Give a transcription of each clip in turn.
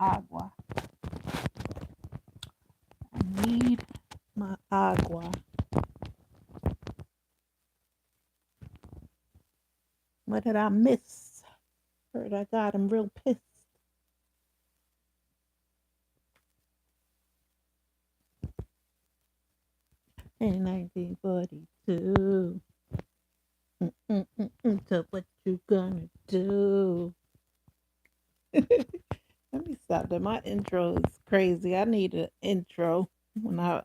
agua. I need my agua. What did I miss? Heard I got him real pissed. In 1942. So what you gonna do? Let me stop that. My intro is crazy. I need an intro when I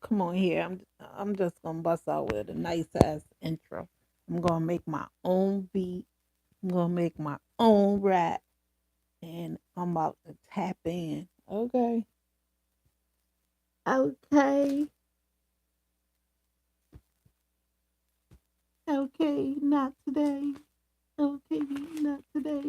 come on here. I'm just gonna bust out with a nice ass intro. I'm gonna make my own beat. I'm gonna make my own rap, and I'm about to tap in. Okay. Okay. Okay. Not today. Okay. Not today.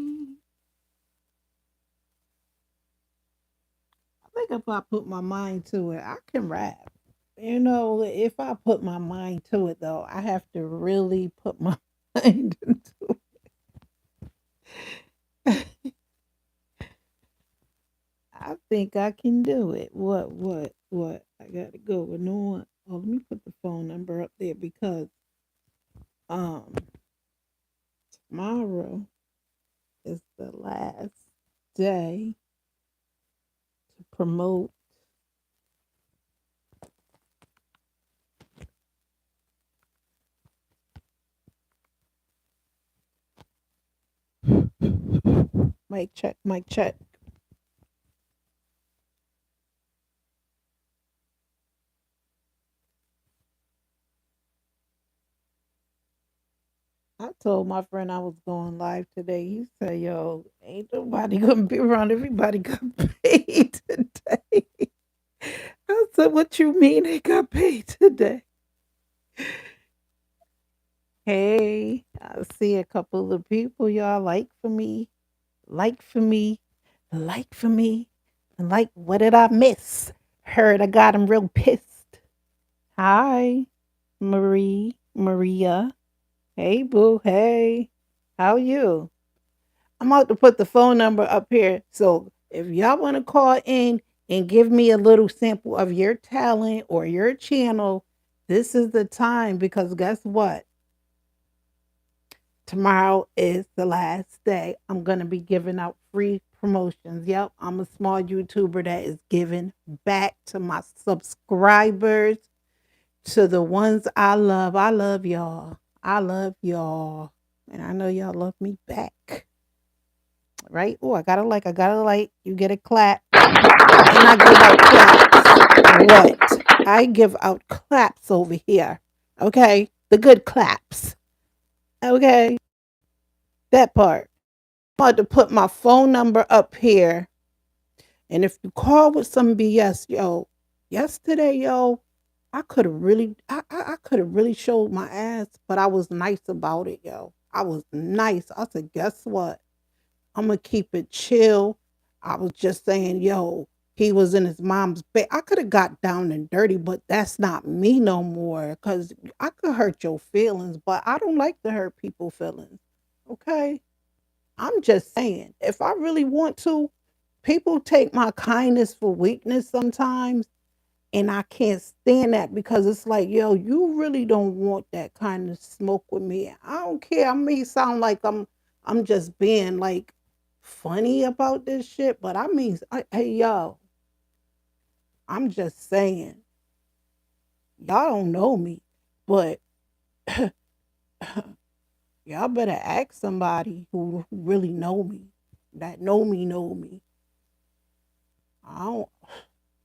I think if I put my mind to it, I can rap. If I put my mind to it, though, I have to really put my mind into it. I think I can do it. What? I got to go with no one. Oh, let me put the phone number up there because um tomorrow is the last day to promote. Mic check, mic check. I told my friend I was going live today. He said, "Yo, ain't nobody gonna be around. Everybody got paid today." I said, "What you mean they got paid today?" Hey, I see a couple of people y'all like for me, like for me, and like. What did I miss? Heard I got him real pissed. Hi, Maria. Hey, boo. Hey, how you? I'm about to put the phone number up here. So if y'all want to call in and give me a little sample of your talent or your channel, this is the time because guess what? Tomorrow is the last day. I'm going to be giving out free promotions. Yep, I'm a small YouTuber that is giving back to my subscribers, to the ones I love. I love y'all. I love y'all. And I know y'all love me back. Right? Oh, I got a like. You get a clap. And I give out claps. What? I give out claps over here. Okay? The good claps. Okay? That part. I'm about to put my phone number up here. And if you call with some BS, yo, yesterday, yo, I could have really showed my ass, but I was nice about it, yo. I was nice. I said, guess what? I'm gonna keep it chill. I was just saying, yo, he was in his mom's bed. I could have got down and dirty, but that's not me no more. Cause I could hurt your feelings, but I don't like to hurt people's feelings. Okay. I'm just saying, if I really want to, people take my kindness for weakness sometimes. And I can't stand that because it's like, yo, you really don't want that kind of smoke with me. I don't care. I may sound like I'm just being like funny about this shit, but hey, yo, I'm just saying, y'all don't know me, but y'all better ask somebody who really know me, that know me. I don't,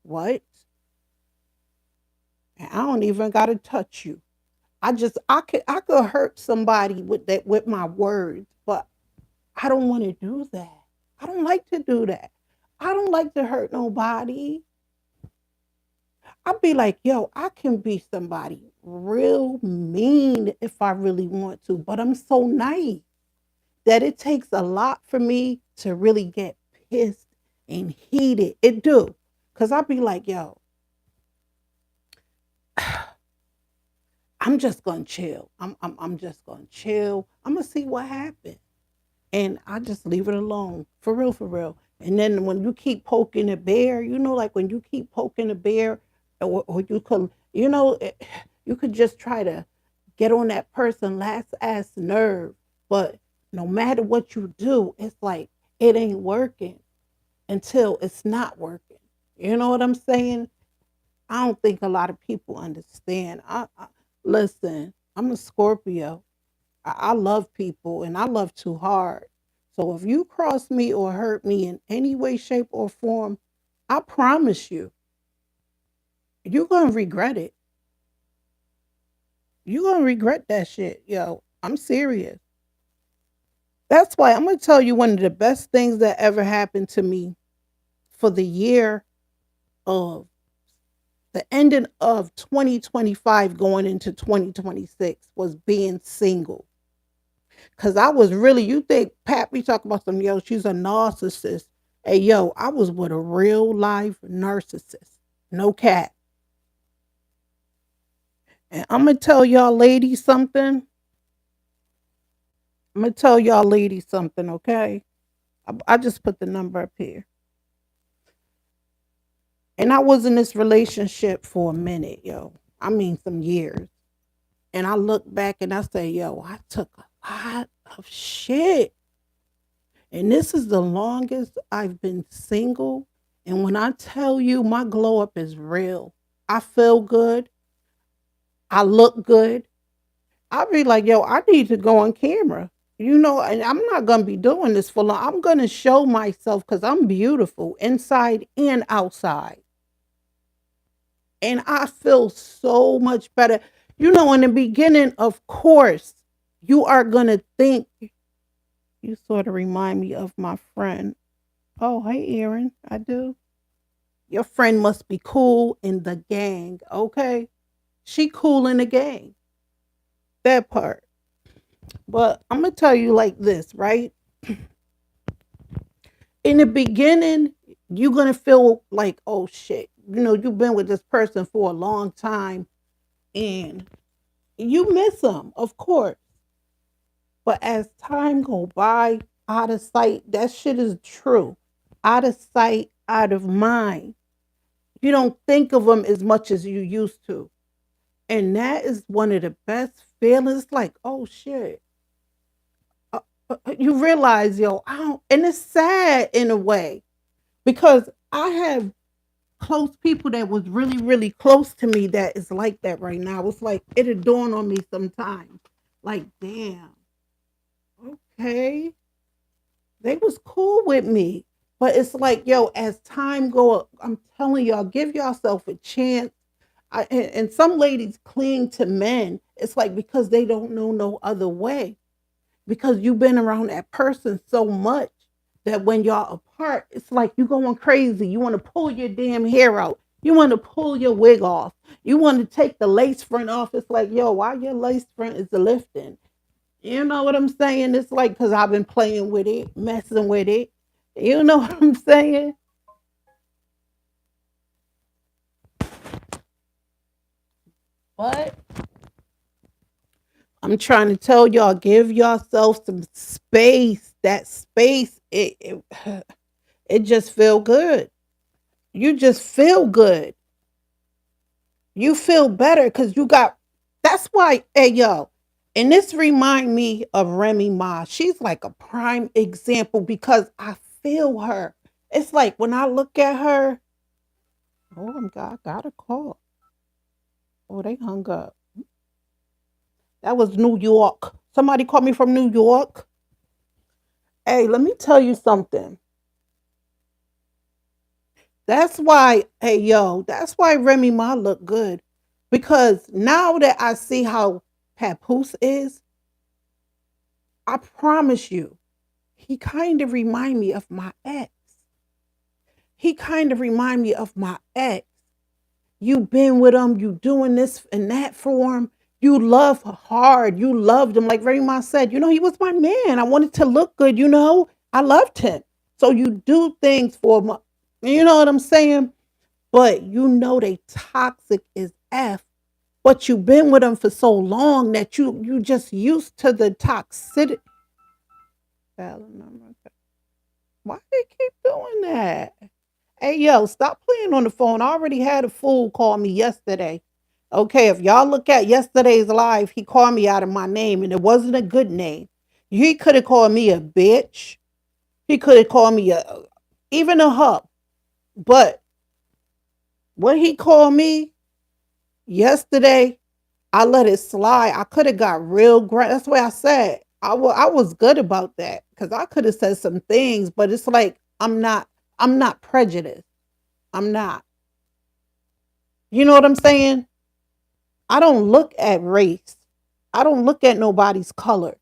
what? And I don't even gotta touch you. I could hurt somebody with that with my words, but I don't want to do that. I don't like to do that. I don't like to hurt nobody. I'd be like, yo, I can be somebody real mean if I really want to, but I'm so nice that it takes a lot for me to really get pissed and heated. It do. Cause I'd be like, yo, I'm just gonna chill. I'm just gonna chill. I'm gonna see what happens. And I just leave it alone. For real, for real. And then when you keep poking a bear, like when you keep poking a bear, or you could, you could just try to get on that person last ass nerve. But no matter what you do, it's like it ain't working until it's not working. You know what I'm saying? I don't think a lot of people understand. Listen, I'm a Scorpio. I love people and I love too hard. So if you cross me or hurt me in any way, shape, or form, I promise you're going to regret it. You're going to regret that shit. Yo, I'm serious. That's why I'm going to tell you one of the best things that ever happened to me for the year of the ending of 2025 going into 2026 was being single. Cause I was really, you think Pat be talking about some, yo, she's a narcissist. Hey, yo, I was with a real life narcissist. No cat. And I'm gonna tell y'all ladies something. I'm gonna tell y'all ladies something, okay? I just put the number up here. And I was in this relationship for a minute, yo. I mean some years. And I look back and I say, yo, I took a lot of shit. And this is the longest I've been single. And when I tell you my glow up is real, I feel good. I look good. I'll be like, yo, I need to go on camera. And I'm not going to be doing this for long. I'm going to show myself because I'm beautiful inside and outside. And I feel so much better. In the beginning, of course, you are going to think, you sort of remind me of my friend. Oh, hey, Aaron. I do. Your friend must be cool in the gang, okay? She cool in the gang. That part. But I'm gonna tell you like this, right? In the beginning, you're gonna feel like, oh shit, you've been with this person for a long time and you miss them, of course. But as time go by, out of sight, that shit is true. Out of sight, out of mind. You don't think of them as much as you used to. And that is one of the best feelings. Like, oh shit. You realize, yo, I don't, and it's sad in a way because I have close people that was really, really close to me that is like that right now. It's like it'll dawn on me sometimes. Like, damn, okay. They was cool with me. But it's like, yo, as time go, I'm telling y'all, give yourself a chance. And some ladies cling to men. It's like because they don't know no other way. Because you've been around that person so much that when y'all apart, it's like you going crazy. You want to pull your damn hair out. You want to pull your wig off. You want to take the lace front off. It's like, yo, why your lace front is lifting? You know what I'm saying? It's like because I've been playing with it, messing with it. You know what I'm saying? But I'm trying to tell y'all, give yourself some space. That space, it just feel good. You just feel good. You feel better because you got. That's why, hey yo, and this remind me of Remy Ma. She's like a prime example because I feel her. It's like when I look at her. Oh my God, I got a call. Oh, they hung up. That was New York. Somebody called me from New York. Hey, let me tell you something. That's why, hey yo, that's why Remy Ma look good. Because now that I see how Papoose is, I promise you, he kind of remind me of my ex. He kind of remind me of my ex. You been with him, you doing this and that for him. You love hard. You loved him. Like Remy said, he was my man. I wanted to look good. I loved him. So you do things for him. You know what I'm saying? But they toxic as F. But you've been with them for so long that you just used to the toxicity. Why they keep doing that? Hey, yo, stop playing on the phone. I already had a fool call me yesterday. Okay, if y'all look at yesterday's live, he called me out of my name and it wasn't a good name. He could have called me a bitch. He could have called me even a hub. But what he called me yesterday, I let it slide. I could have got real great. That's why I said I was good about that because I could have said some things, but it's like I'm not prejudiced. I'm not. You know what I'm saying? I don't look at race. I don't look at nobody's color.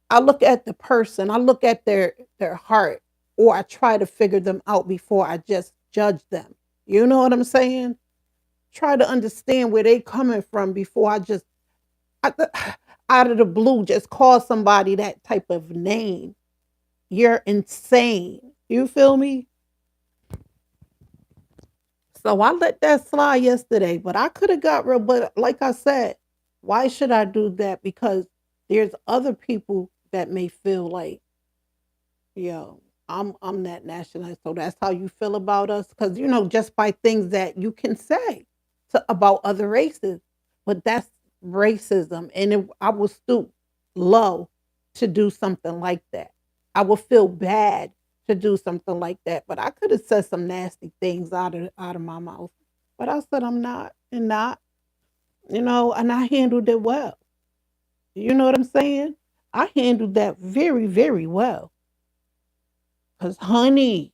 I look at the person. I look at their heart, or I try to figure them out before I just judge them. You know what I'm saying? Try to understand where they coming from before I just I, out of the blue just call somebody that type of name. You're insane. You feel me? So I let that slide yesterday, but I could have got real. But like I said, why should I do that? Because there's other people that may feel like, yo, I'm that nationalist. So that's how you feel about us. Because just by things that you can say about other races, but that's racism, and I will stoop low to do something like that. I will feel bad to do something like that. But I could have said some nasty things out of my mouth. But I said I'm not and not, and I handled it well. You know what I'm saying? I handled that very, very well. Cause honey,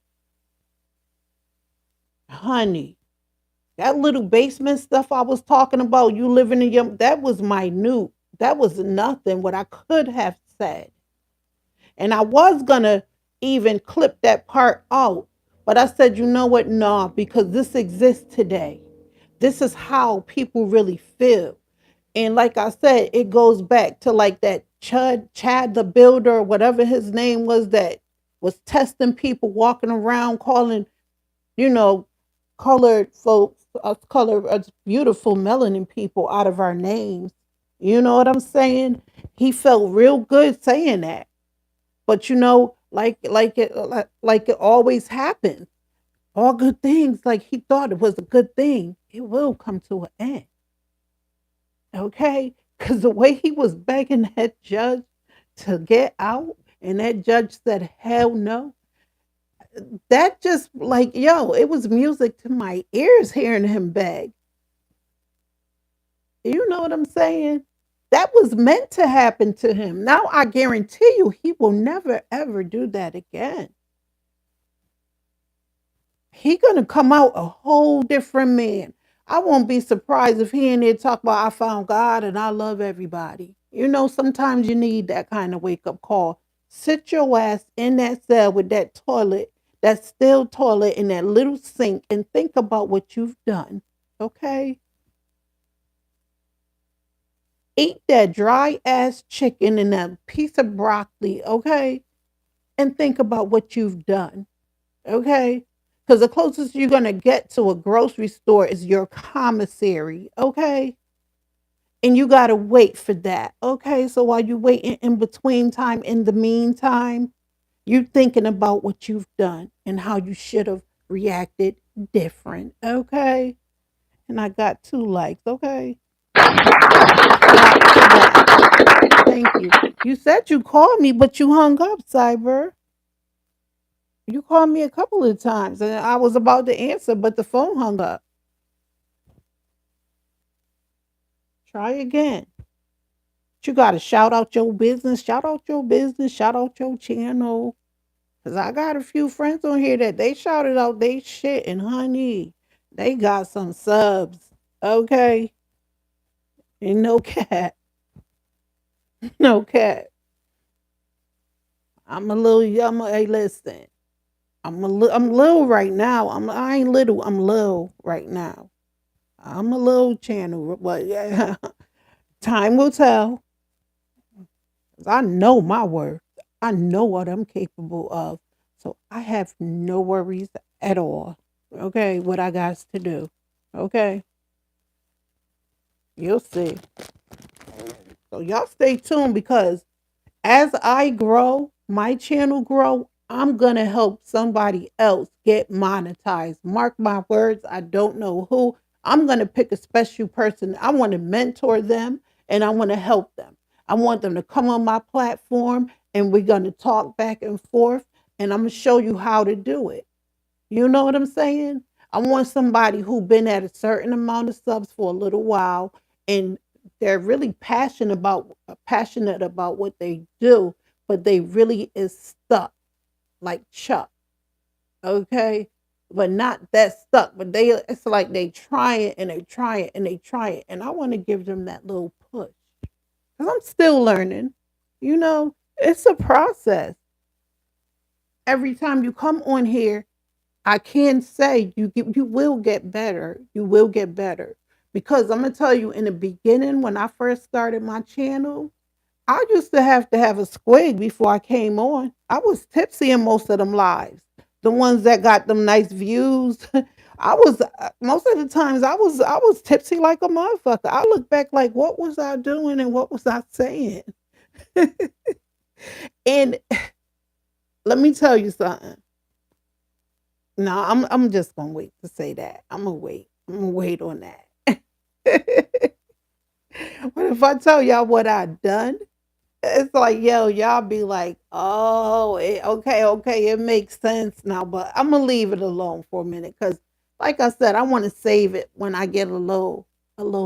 that little basement stuff I was talking about, you living in that was minute. That was nothing what I could have said. And I was gonna even clip that part out. But I said, you know what? No, because this exists today. This is how people really feel. And like I said, it goes back to like that Chad the Builder, or whatever his name was, that was testing people, walking around calling, you know, colored folks, us beautiful melanin people out of our names. You know what I'm saying? He felt real good saying that. But like it always happens. All good things, like he thought it was a good thing, it will come to an end. Okay? Because the way he was begging that judge to get out, and that judge said, hell no, that just like, yo, it was music to my ears hearing him beg. You know what I'm saying? That was meant to happen to him. Now I guarantee you he will never ever do that again. He gonna come out a whole different man. I won't be surprised if he in there talk about I found God and I love everybody. Sometimes you need that kind of wake up call. Sit your ass in that cell with that toilet, that still toilet, and that little sink, and think about what you've done. Okay? Eat that dry ass chicken and that piece of broccoli, okay? And think about what you've done. Okay? Because the closest you're going to get to a grocery store is your commissary. Okay? And you got to wait for that. Okay? So while you waiting in between time, in the meantime, you thinking about what you've done and how you should have reacted different. Okay? And I got 2 likes. Okay? Claps for that. Thank you. You said you called me, but you hung up, Cyber. You called me a couple of times and I was about to answer, but the phone hung up. Try again. But you got to shout out your business, shout out your business, shout out your channel. Because I got a few friends on here that they shouted out they shit, and honey, they got some subs. Okay? And no cat. No cat. Hey, listen. I'm little right now. I ain't little. I'm little right now. I'm a little channel, but yeah, time will tell. 'Cause I know my worth. I know what I'm capable of. So I have no worries at all. Okay, what I got to do. Okay, you'll see. So y'all stay tuned because as I grow, my channel grow, I'm going to help somebody else get monetized. Mark my words, I don't know who. I'm going to pick a special person. I want to mentor them and I want to help them. I want them to come on my platform and we're going to talk back and forth and I'm going to show you how to do it. You know what I'm saying? I want somebody who been at a certain amount of subs for a little while and they're really passionate about what they do, but they really is stuck like Chuck, okay? But not that stuck, but it's like they try it and they try it and they try it. And I want to give them that little push. Because I'm still learning. You know, it's a process. Every time you come on here, I can say you will get better. You will get better. Because I'm gonna tell you in the beginning when I first started my channel, I used to have a squig before I came on. I was tipsy in most of them lives. The ones that got them nice views. I was most of the times I was tipsy like a motherfucker. I look back like what was I doing and what was I saying? And let me tell you something. No, I'm just gonna wait to say that. I'm gonna wait. I'm gonna wait on that. But if I tell y'all what I done, it's like, yo, y'all be like, oh, okay, okay, it makes sense now, but I'm gonna leave it alone for a minute because, like I said, I want to save it when I get a little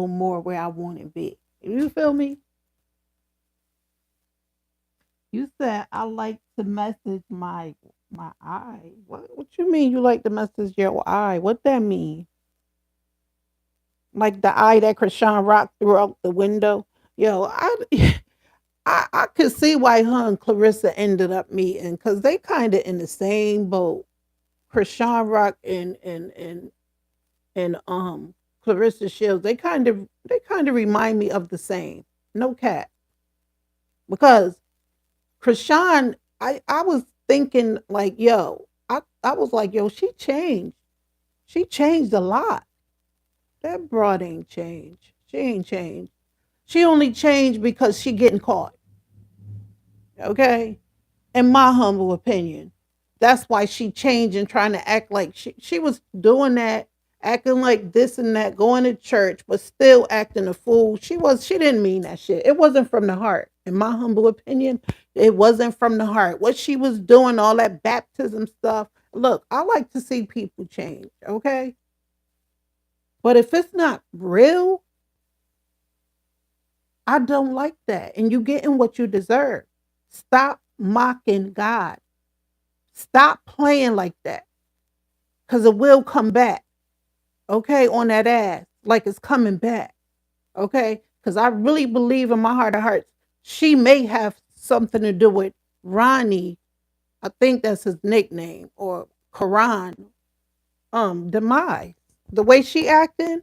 more where I want to be. You feel me? You said I like to message my eye. What you mean? You like to message your eye? What that mean? Like the eye that Krishan Rock threw out the window? Yo, I could see why her and Clarissa ended up meeting because they kind of in the same boat. Krishan Rock and Clarissa Shields, they kind of remind me of the same. No cat. Because Krishan, I was thinking like, yo, I was like, yo, she changed. She changed a lot. That broad ain't changed. She ain't changed. She only changed because she getting caught. Okay? In my humble opinion. That's why she changed and trying to act like she was doing that, acting like this and that, going to church, but still acting a fool. She didn't mean that shit. It wasn't from the heart. In my humble opinion, it wasn't from the heart. What she was doing, all that baptism stuff. Look, I like to see people change, okay? But if it's not real, I don't like that. And you getting what you deserve. Stop mocking God. Stop playing like that because it will come back, okay, on that ass, like it's coming back, okay? Because I really believe in my heart of hearts, she may have something to do with Ronnie. I think that's his nickname, or Karan, demise. The way she acting,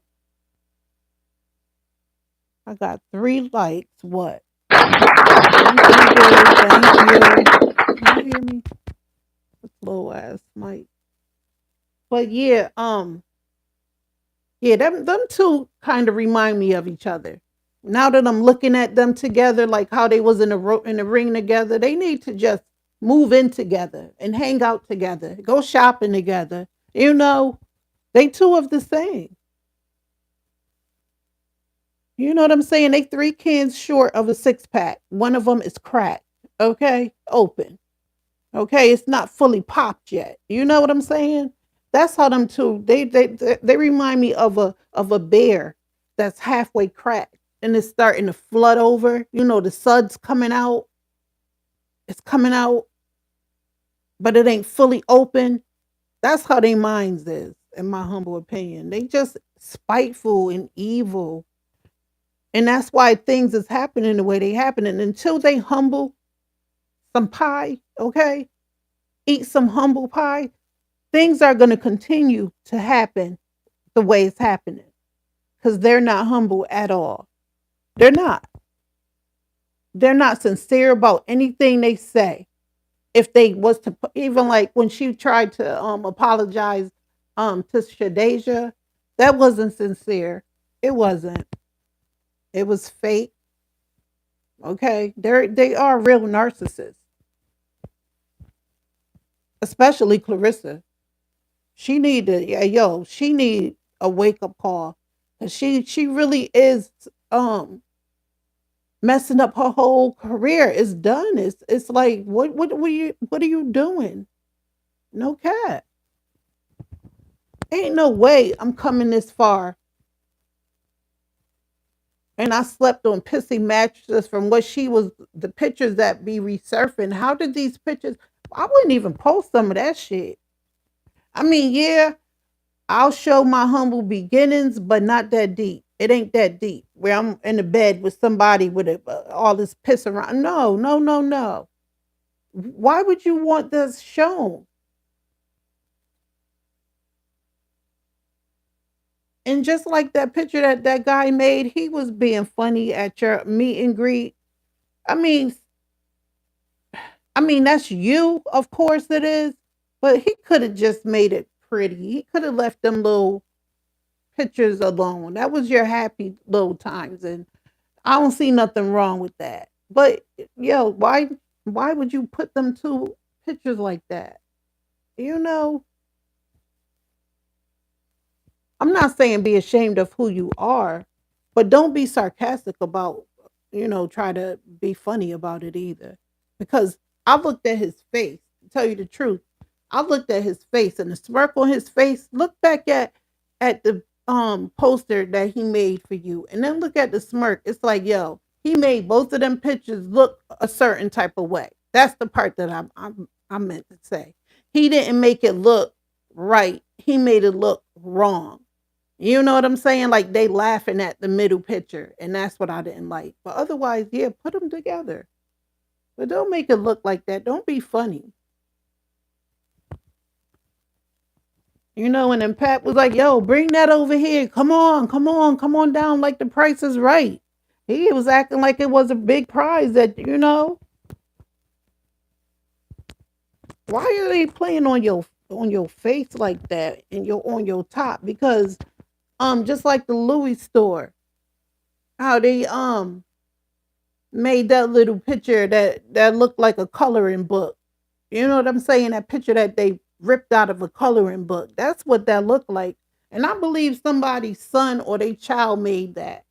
I got 3 likes. What? Thank you, boo. Thank you. You hear me? This little ass mic. But yeah, yeah, them two kind of remind me of each other. Now that I'm looking at them together, like how they was in in the ring together, they need to just move in together and hang out together, go shopping together. You know, they two of the same. You know what I'm saying? They 3 cans short of a 6 pack. One of them is cracked. Okay, open. Okay, it's not fully popped yet. You know what I'm saying? That's how them two. They remind me of a bear that's halfway cracked and it's starting to flood over. You know the suds coming out. It's coming out, but it ain't fully open. That's how they minds is, in my humble opinion. They just spiteful and evil, and that's why things is happening the way they happen. And until they humble some pie, okay, eat some humble pie, things are going to continue to happen the way it's happening because they're not humble at all. They're not. They're not sincere about anything they say. If they was to even like when she tried to apologize to Shadeja, that wasn't sincere. It wasn't. It was fake. Okay, they are real narcissists. especially Clarissa. She need to, yeah, yo, she need a wake up call. 'Cause she really is messing up her whole career. It's done. It's like what are you doing? No cat. Ain't no way I'm coming this far and I slept on pissy mattresses from what she was the pictures that be resurfacing. How did these pictures I wouldn't even post some of that shit. I mean, yeah, I'll show my humble beginnings, but not that deep. It ain't that deep where I'm in the bed with somebody with all this piss around. No, no, no, no. Why would you want this shown? And just like that picture that that guy made, he was being funny at your meet and greet. I mean, I mean that's you, of course it is, but he could have just made it pretty. He could have left them little pictures alone. That was your happy little times, and I don't see nothing wrong with that. But yo, why would you put them two pictures like that? You know, I'm not saying be ashamed of who you are, but don't be sarcastic about, try to be funny about it either. Because I looked at his face, to tell you the truth. I looked at his face and the smirk on his face. Look back at the poster that he made for you and then look at the smirk. It's like, yo, he made both of them pictures look a certain type of way. That's the part that I meant to say. He didn't make it look right. He made it look wrong. You know what I'm saying? Like they laughing at the middle picture, and that's what I didn't like. But otherwise, yeah, put them together. But don't make it look like that. Don't be funny. And then Pat was like, yo, bring that over here. Come on, come on, come on down like the price is right. He was acting like it was a big prize why are they playing on your face like that and you're on your top? Because just like the Louis store, how they made that little picture that looked like a coloring book. You know what I'm saying? That picture that they ripped out of a coloring book. That's what that looked like. And I believe somebody's son or their child made that,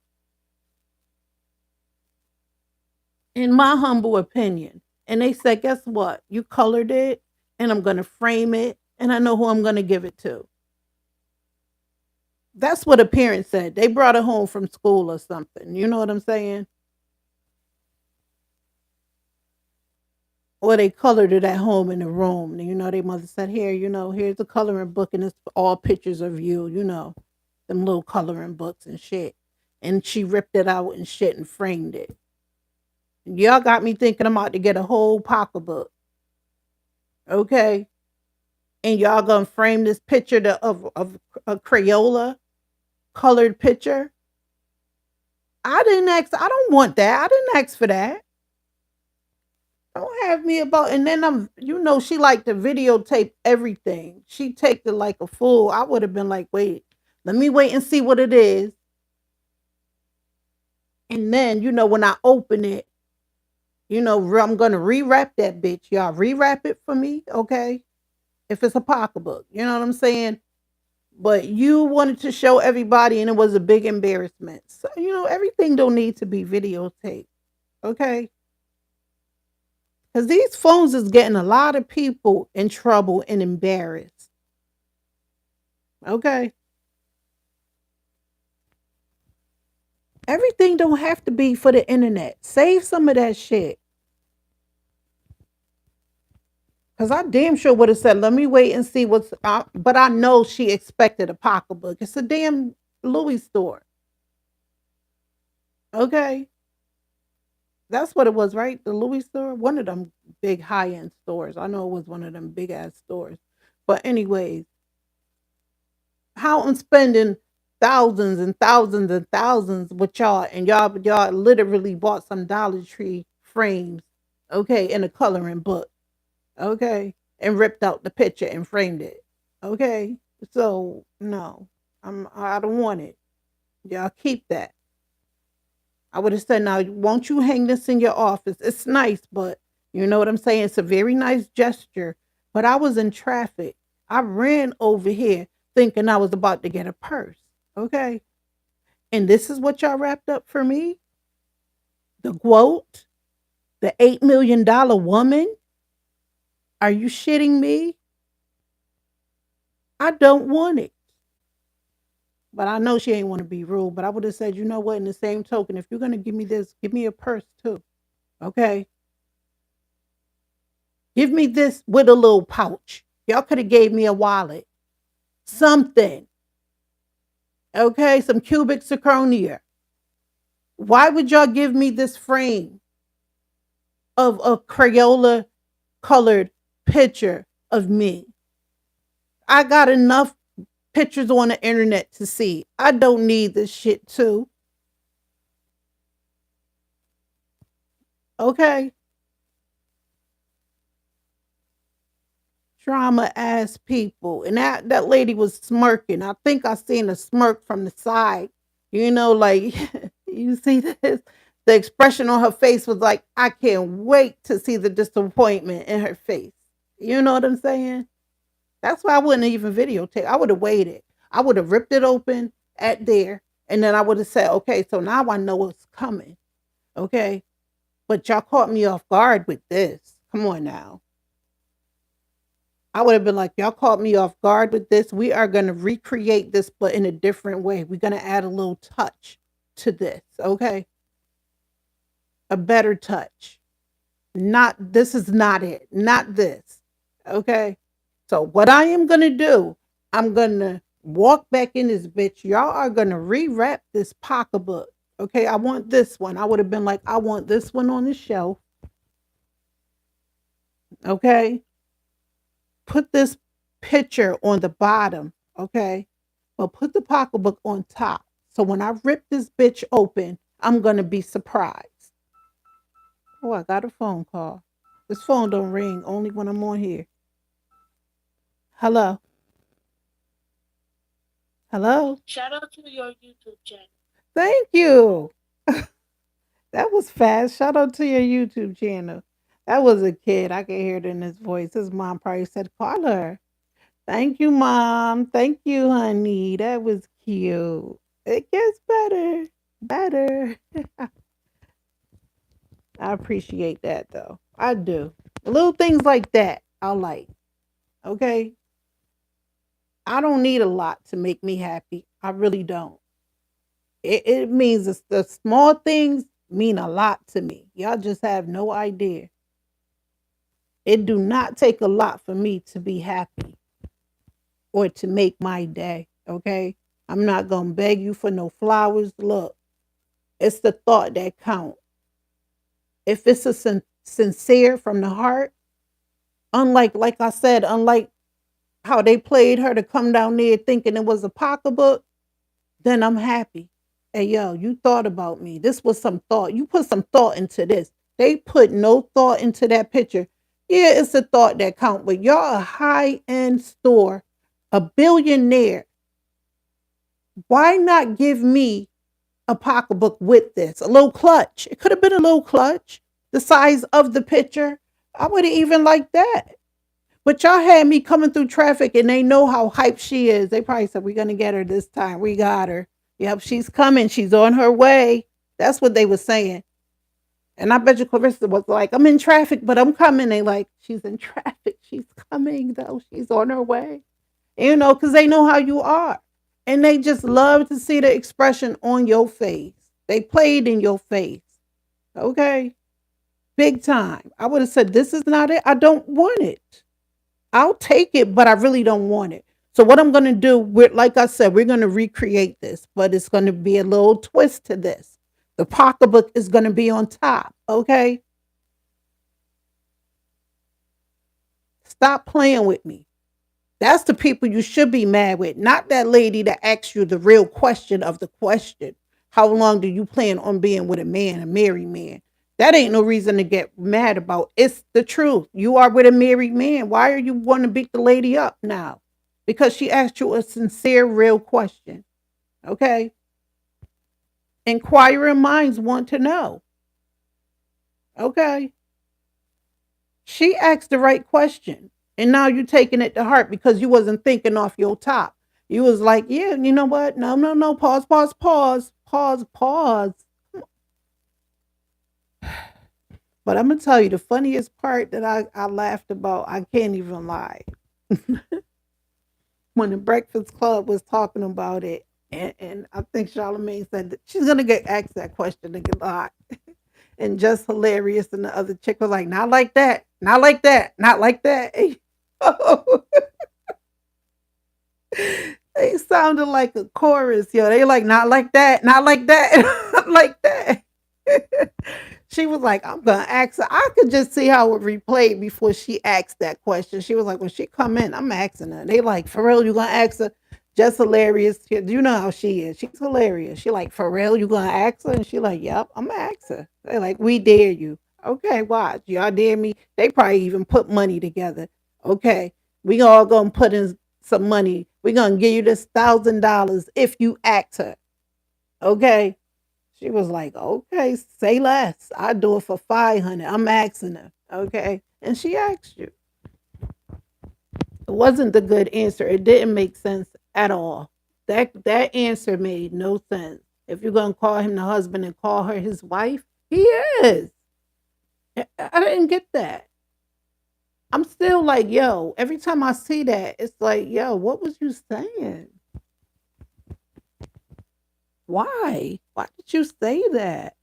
in my humble opinion. And they said, guess what? You colored it and I'm going to frame it and I know who I'm going to give it to. That's what a parent said. They brought it home from school or something. You know what I'm saying? Or they colored it at home in the room. Their mother said, here, here's a coloring book and it's all pictures of you, them little coloring books and shit. And she ripped it out and shit and framed it. Y'all got me thinking I'm about to get a whole pocketbook. Okay. And y'all gonna frame this picture of a Crayola colored picture. I don't want that. I didn't ask for that. Don't have me about, and then she liked to videotape everything. She take it like a fool. I would have been like, wait, let me wait and see what it is. And then, when I open it, I'm gonna rewrap that bitch. Y'all rewrap it for me, okay? If it's a pocketbook, you know what I'm saying? But you wanted to show everybody and it was a big embarrassment. So, everything don't need to be videotaped, okay? Because these phones is getting a lot of people in trouble and embarrassed. Okay. Everything don't have to be for the internet. Save some of that shit. Cause I damn sure would have said, let me wait and see but I know she expected a pocketbook. It's a damn Louis store. Okay. That's what it was, right? The Louis store? One of them big high end stores. I know it was one of them big ass stores. But anyways, how I'm spending thousands and thousands and thousands with y'all, and y'all literally bought some Dollar Tree frames, okay, in a coloring book, okay, and ripped out the picture and framed it, okay. So no, I don't want it. Y'all keep that. I would have said, now, won't you hang this in your office? It's nice, but you know what I'm saying? It's a very nice gesture, But I was in traffic. I ran over here thinking I was about to get a purse. Okay. And this is what y'all wrapped up for me? The quote, the $8 million woman? Are you shitting me? I don't want it. But I know she ain't want to be rude. But I would have said, you know what? In the same token, if you're going to give me this, give me a purse too. Okay. Give me this with a little pouch. Y'all could have gave me a wallet. Something. Okay. Some cubic zirconia. Why would y'all give me this frame of a Crayola colored picture of me? I got enough pictures on the internet to see. I don't need this shit too. Okay. Drama ass people. And that lady was smirking. I think I seen a smirk from the side. You know, like you see this? The expression on her face was like, I can't wait to see the disappointment in her face. You know what I'm saying? That's why I wouldn't even videotape. I would have waited. I would have ripped it open at there. And then I would have said, okay, so now I know what's coming. Okay. But y'all caught me off guard with this. Come on now. I would have been like, y'all caught me off guard with this. We are going to recreate this, but in a different way. We're going to add a little touch to this. Okay. A better touch. Not, this is not it. Not this. Okay. So what I am going to do, I'm going to walk back in this bitch. Y'all are going to rewrap this pocketbook. Okay. I want this one. I would have been like, I want this one on the shelf. Okay. Put this picture on the bottom. Okay. But put the pocketbook on top. So when I rip this bitch open, I'm going to be surprised. Oh, I got a phone call. This phone don't ring only when I'm on here. Hello. Hello. Shout out to your YouTube channel. Thank you. That was fast. Shout out to your YouTube channel. That was a kid. I can hear it in his voice. His mom probably said, call her. Thank you, Mom. Thank you, honey. That was cute. It gets better. Better. I appreciate that though. I do. Little things like that I like. Okay. I don't need a lot to make me happy. I really don't. It means the small things mean a lot to me. Y'all just have no idea. It do not take a lot for me to be happy or to make my day. Okay. I'm not gonna beg you for no flowers. Look, it's the thought that count. If it's a sincere from the heart, unlike like I said, unlike how they played her to come down there thinking it was a pocketbook, then I'm happy. Hey, yo, you thought about me. This was some thought. You put some thought into this. They put no thought into that picture. Yeah, it's a thought that count, but y'all a high-end store, a billionaire. Why not give me a pocketbook with this? A little clutch. It could have been a little clutch, the size of the picture. I would have even liked that. But y'all had me coming through traffic and they know how hyped she is. They probably said, we're going to get her this time. We got her. Yep, she's coming. She's on her way. That's what they were saying. And I bet you Clarissa was like, I'm in traffic, but I'm coming. They like, she's in traffic. She's coming, though. She's on her way. You know, because they know how you are. And they just love to see the expression on your face. They played in your face. Okay? Big time. I would have said, this is not it. I don't want it. I'll take it, but I really don't want it. So what I'm going to do, like I said, we're going to recreate this, but it's going to be a little twist to this. The pocketbook is going to be on top. Okay. Stop playing with me. That's the people you should be mad with, not that lady that asked you the real question of the question. How long do you plan on being with a man, a married man? That ain't no reason to get mad about. It's the truth. You are with a married man. Why are you want to beat the lady up now? Because she asked you a sincere, real question. Okay? Inquiring minds want to know. Okay? She asked the right question. And now you're taking it to heart because you wasn't thinking off your top. You was like, yeah, you know what? No, no, no. Pause, pause, pause, pause, pause. But I'm gonna tell you the funniest part that I laughed about. I can't even lie. When the Breakfast Club was talking about it, and I think Charlamagne said that she's gonna get asked that question a lot, and just hilarious. And the other chick was like, "Not like that, not like that, not like that." They sounded like a chorus, yo. They like not like that, not like that, not like that. She was like, I'm gonna ask her. I could just see how it replayed before she asked that question. She was like, when she come in, I'm asking her. They like, for real, you gonna ask her? Just hilarious. You know how she is. She's hilarious. She like, for real, you gonna ask her? And she like, yep, I'm gonna ask her. They like, we dare you. Okay, watch. Y'all dare me. They probably even put money together. Okay, we all gonna put in some money. We gonna give you this $1,000 if you ask her. Okay. She was like, okay, say less. I do it for 500. I'm asking her. Okay. And she asked you. It wasn't the good answer. It didn't make sense at all. That answer made no sense. If you're gonna call him the husband and call her his wife, he is. I didn't get that. I'm still like, yo, every time I see that, it's like, yo, what was you saying? Why? Why did you say that?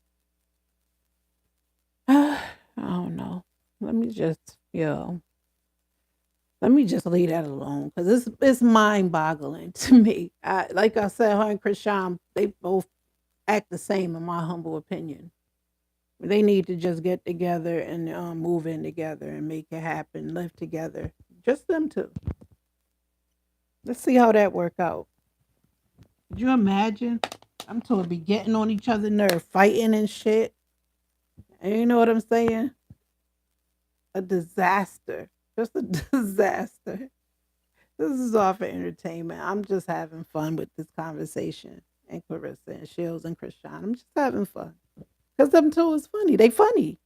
I don't know. Let me just, let me just leave that alone because it's mind boggling to me. Like I said, her and Krishan, they both act the same in my humble opinion. They need to just get together and move in together and make it happen, live together. Just them two. Let's see how that work out. Could you imagine? I'm to be getting on each other's nerve, fighting and shit. And you know what I'm saying? A disaster. Just a disaster. This is all for entertainment. I'm just having fun with this conversation. And Clarissa and Shields and Krishan. I'm just having fun. Because them two is funny. They funny.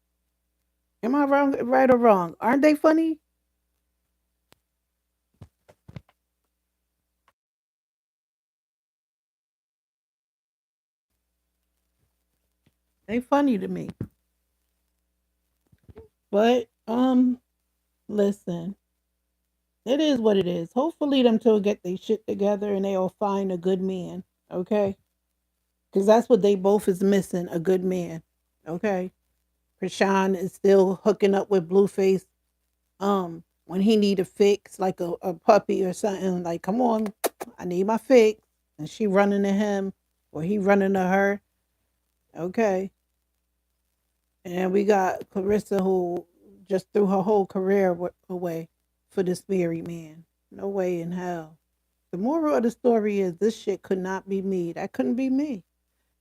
Am I wrong, right or wrong? Aren't they funny? They funny to me. But listen, it is what it is. Hopefully them two will get their shit together and they'll find a good man. Okay? Because that's what they both is missing, a good man. Okay? Krishan is still hooking up with Blueface when he need a fix like a puppy or something, like come on, I need my fix, and she running to him or he running to her. Okay. And we got Clarissa who just threw her whole career away for this married man. No way in hell. The moral of the story is this shit could not be me. That couldn't be me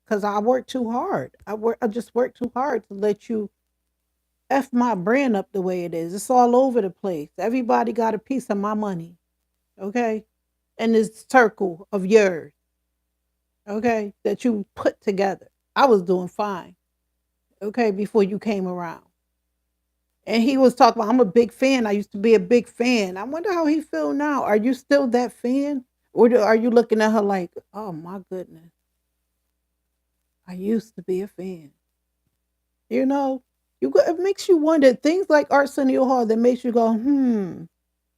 because I worked too hard. I just worked too hard to let you F my brand up the way it is. It's all over the place. Everybody got a piece of my money, okay? In this circle of yours, okay, that you put together. I was doing fine, okay, before you came around. And he was talking about, I'm a big fan. I used to be a big fan. I wonder how he feel now. Are you still that fan? Or are you looking at her like, oh my goodness, I used to be a fan? You know, it makes you wonder things like Arsenio Hall that makes you go, hmm.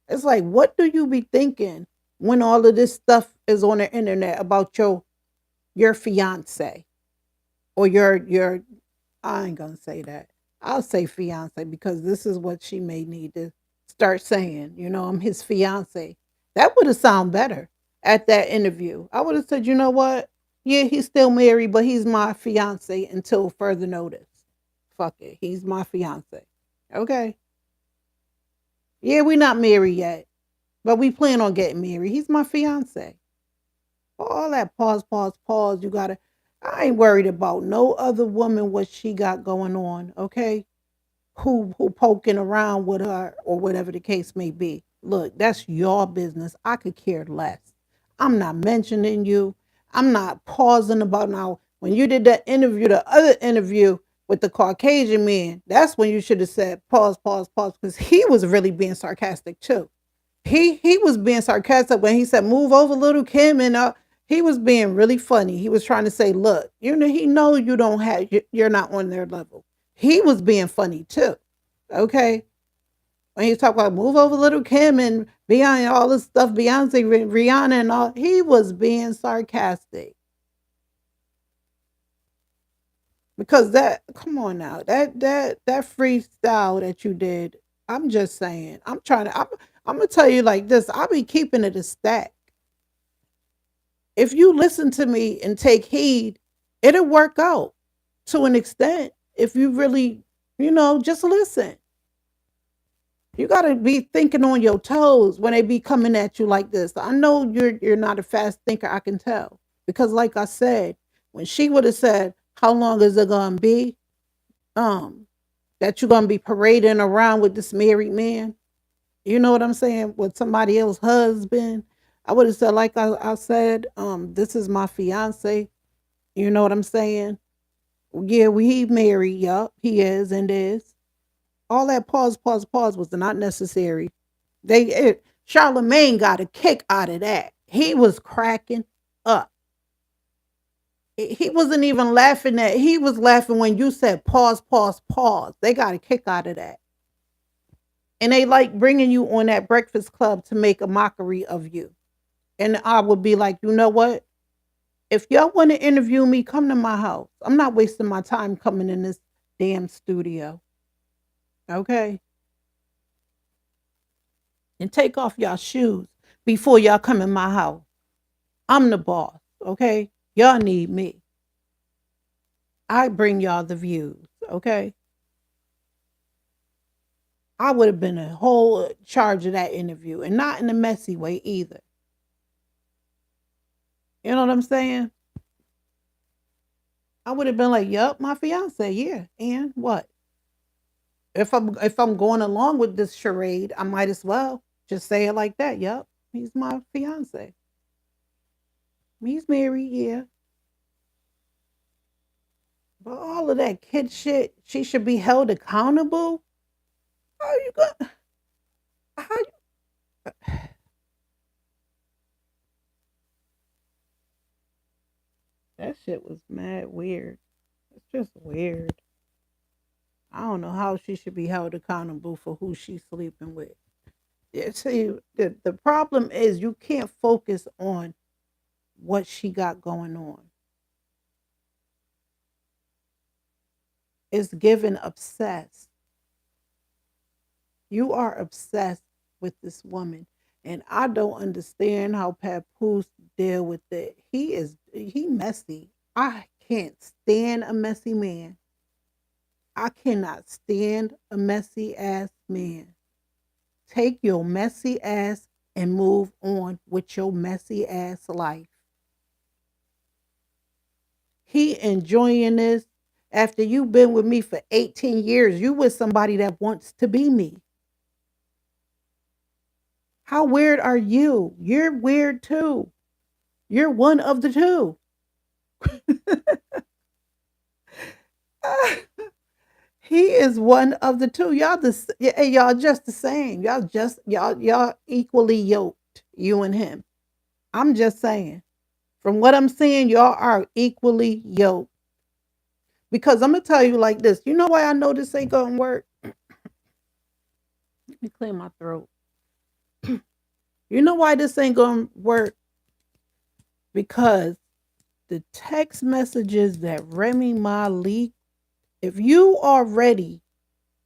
It's like, what do you be thinking when all of this stuff is on the internet about your fiance or your I ain't gonna say that. I'll say fiance because this is what she may need to start saying. You know, I'm his fiance. That would have sounded better at that interview. I would have said, you know what? Yeah, he's still married, but he's my fiance until further notice. Fuck it. He's my fiance. Okay. Yeah, we're not married yet. But we plan on getting married. He's my fiance. All that pause, pause, pause. You gotta. I ain't worried about no other woman what she got going on. Okay, who poking around with her or whatever the case may be. Look, that's your business. I could care less. I'm not mentioning you. I'm not pausing about now. When you did that interview, the other interview with the Caucasian man, that's when you should have said pause, pause, pause, because he was really being sarcastic too. He was being sarcastic when he said move over, little Kim, and he was being really funny. He was trying to say, look, you know, he know you don't have, you're not on their level. He was being funny too. Okay, when he talked about move over, little Kim, and Beyonce, all this stuff, Beyonce, Rihanna, and all, he was being sarcastic. Because that, come on now, that freestyle that you did, I'm just saying, I'm gonna tell you like this, I'll be keeping it a stack. If you listen to me and take heed, it'll work out to an extent. If you really, just listen. You gotta be thinking on your toes when they be coming at you like this. I know you're not a fast thinker, I can tell. Because like I said, when she would have said, how long is it gonna be? Um, that you're gonna be parading around with this married man. You know what I'm saying? With somebody else's husband. I would have said, like I said, this is my fiance. You know what I'm saying? Yeah, he married. Yup, he is and is. All that pause, pause, pause was not necessary. Charlemagne got a kick out of that. He was cracking up. He wasn't even laughing at. He was laughing when you said pause, pause, pause. They got a kick out of that. And they like bringing you on that Breakfast Club to make a mockery of you. And I would be like, you know what? If y'all want to interview me, come to my house. I'm not wasting my time coming in this damn studio. Okay? And take off y'all shoes before y'all come in my house. I'm the boss. Okay? Y'all need me. I bring y'all the views. Okay? I would have been a whole charge of that interview and not in a messy way either. You know what I'm saying? I would have been like, "Yup, my fiance, yeah." And what? If I'm going along with this charade, I might as well just say it like that. Yup, he's my fiance. He's married, yeah. But all of that kid shit, she should be held accountable. How you going? How you? That shit was mad weird. It's just weird. I don't know how she should be held accountable for who she's sleeping with. Yeah, see, the problem is you can't focus on what she got going on. It's given obsessed. You are obsessed with this woman. And I don't understand how Papoose deal with it. He messy. I can't stand a messy man. I cannot stand a messy ass man. Take your messy ass and move on with your messy ass life. He enjoying this after you've been with me for 18 years. You with somebody that wants to be me. How weird are you? You're weird too. You're one of the two. He is one of the two. Y'all just the same. Y'all equally yoked, you and him. I'm just saying. From what I'm seeing, y'all are equally yoked. Because I'm gonna tell you like this. You know why I know this ain't gonna work? Let me clear my throat. You know why this ain't gonna work? Because the text messages that Remy Ma leaked, if you already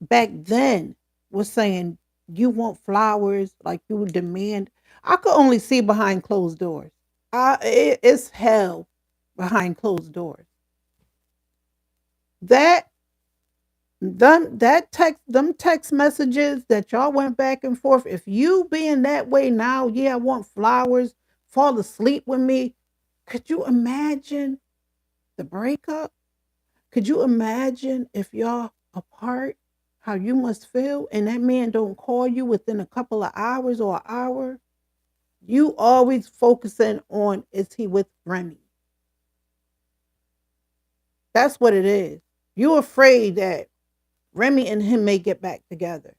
back then was saying you want flowers, like you would demand, I could only see behind closed doors. It's hell behind closed doors. That them text messages that y'all went back and forth. If you being that way now, yeah, I want flowers, fall asleep with me. Could you imagine the breakup? Could you imagine if y'all apart, how you must feel, and that man don't call you within a couple of hours or an hour? You always focusing on is he with Remy? That's what it is. You afraid that Remy and him may get back together,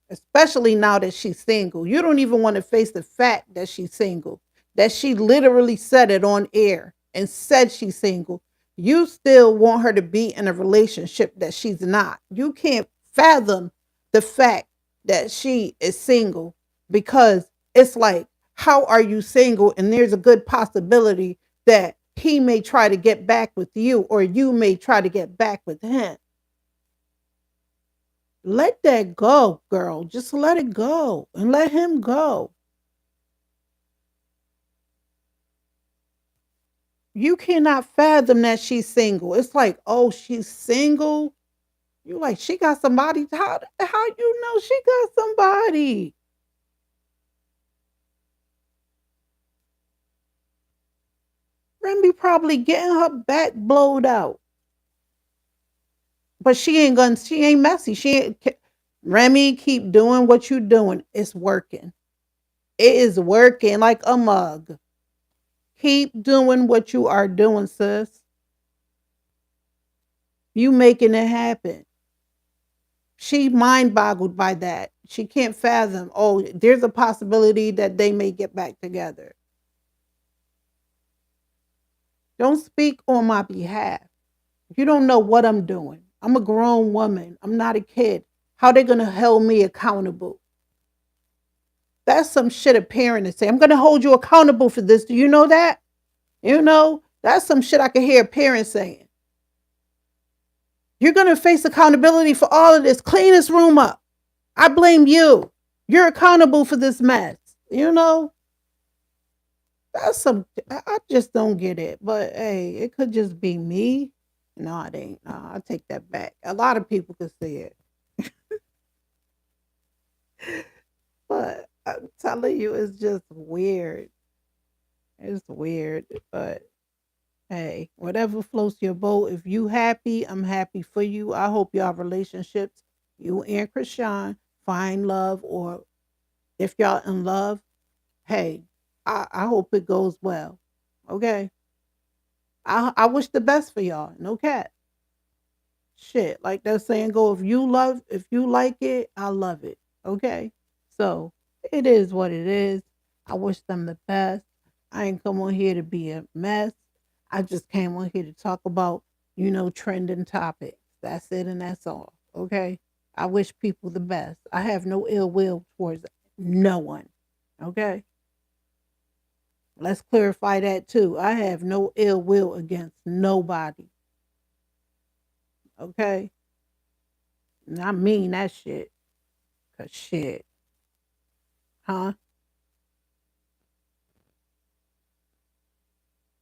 especially now that she's single. You don't even want to face the fact that she's single, that she literally said it on air and said she's single. You still want her to be in a relationship that she's not. You can't fathom the fact that she is single because it's like, how are you single? And there's a good possibility that he may try to get back with you or you may try to get back with him. Let that go, girl. Just let it go and let him go. You cannot fathom that she's single. It's like, oh, she's single. You like she got somebody. How you know she got somebody? Remy probably getting her back blowed out, but she ain't gonna. She ain't messy. She ain't. Remy, keep doing what you doing. It's working. It is working like a mug. Keep doing what you are doing, sis. You making it happen. She mind boggled by that. She can't fathom, oh, there's a possibility that they may get back together. Don't speak on my behalf. You don't know what I'm doing. I'm a grown woman. I'm not a kid. How they gonna hold me accountable? That's some shit a parent is saying. I'm gonna hold you accountable for this. Do you know that? You know, that's some shit I can hear a parent saying. You're gonna face accountability for all of this. Clean this room up. I blame you. You're accountable for this mess. You know, that's some. I just don't get it. But hey, it could just be me. No, it ain't. No, I take that back. A lot of people could see it, but I'm telling you, it's just weird. It's weird, but hey, whatever floats your boat. If you happy, I'm happy for you. I hope y'all relationships, you and Krishan, find love, or if y'all in love, hey, I hope it goes well. Okay. I wish the best for y'all. No cat. Shit. Like that saying go, if you like it, I love it. Okay. So it is what it is. I wish them the best. I ain't come on here to be a mess. I just came on here to talk about, trending topics. That's it and that's all. Okay. I wish people the best. I have no ill will towards no one. Okay. Let's clarify that too. I have no ill will against nobody. Okay. And I mean that shit. Cause shit. Huh?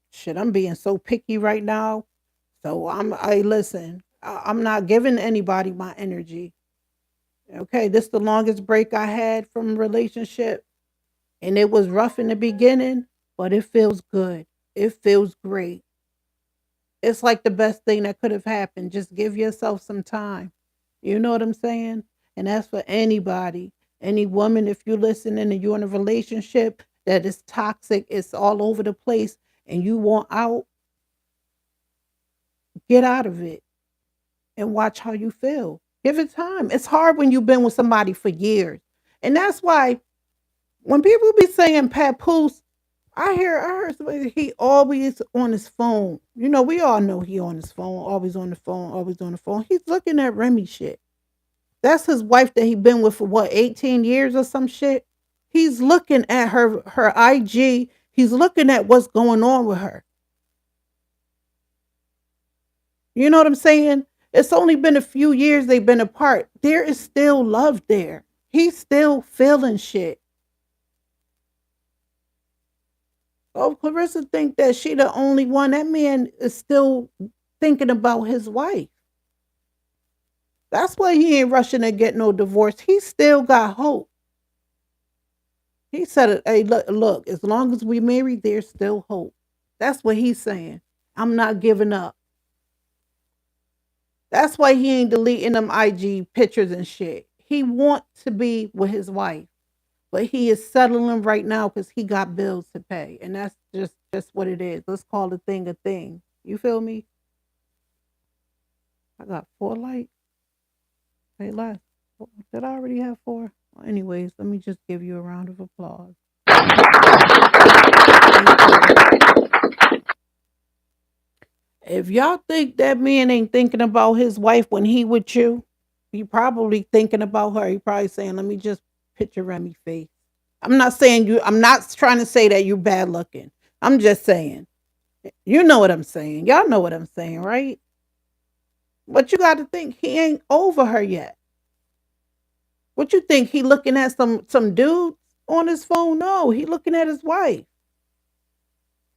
Shit, I'm being so picky right now. So I listen, I'm not giving anybody my energy. Okay. This the longest break I had from a relationship. And it was rough in the beginning, but it feels good. It feels great. It's like the best thing that could have happened. Just give yourself some time. You know what I'm saying? And that's for anybody, any woman, if you're listening and you're in a relationship that is toxic, it's all over the place, and you want out, get out of it and watch how you feel. Give it time. It's hard when you've been with somebody for years. And that's why when people be saying papoose, I heard somebody, he always on his phone. We all know he on his phone, always on the phone, always on the phone. He's looking at Remy shit. That's his wife that he been with for what, 18 years or some shit. He's looking at her IG. He's looking at what's going on with her. You know what I'm saying? It's only been a few years they've been apart. There is still love there. He's still feeling shit. Oh, Clarissa think that she the only one. That man is still thinking about his wife. That's why he ain't rushing to get no divorce. He still got hope. He said, "Hey, look, as long as we married, there's still hope." That's what he's saying. I'm not giving up. That's why he ain't deleting them IG pictures and shit. He wants to be with his wife, but he is settling right now because he got bills to pay, and that's just what it is. Let's call the thing a thing. You feel me? got 4 likes. Say less. Did I already have 4? Well, anyways, let me just give you a round of applause. Say 4. If y'all think that man ain't thinking about his wife when he with you, he probably thinking about her. He probably saying, "Let me just picture Remy face." I'm not saying you. I'm not trying to say that you're bad looking. I'm just saying. You know what I'm saying. Y'all know what I'm saying, right? But you got to think he ain't over her yet. What you think? He looking at some dude on his phone? No, he looking at his wife.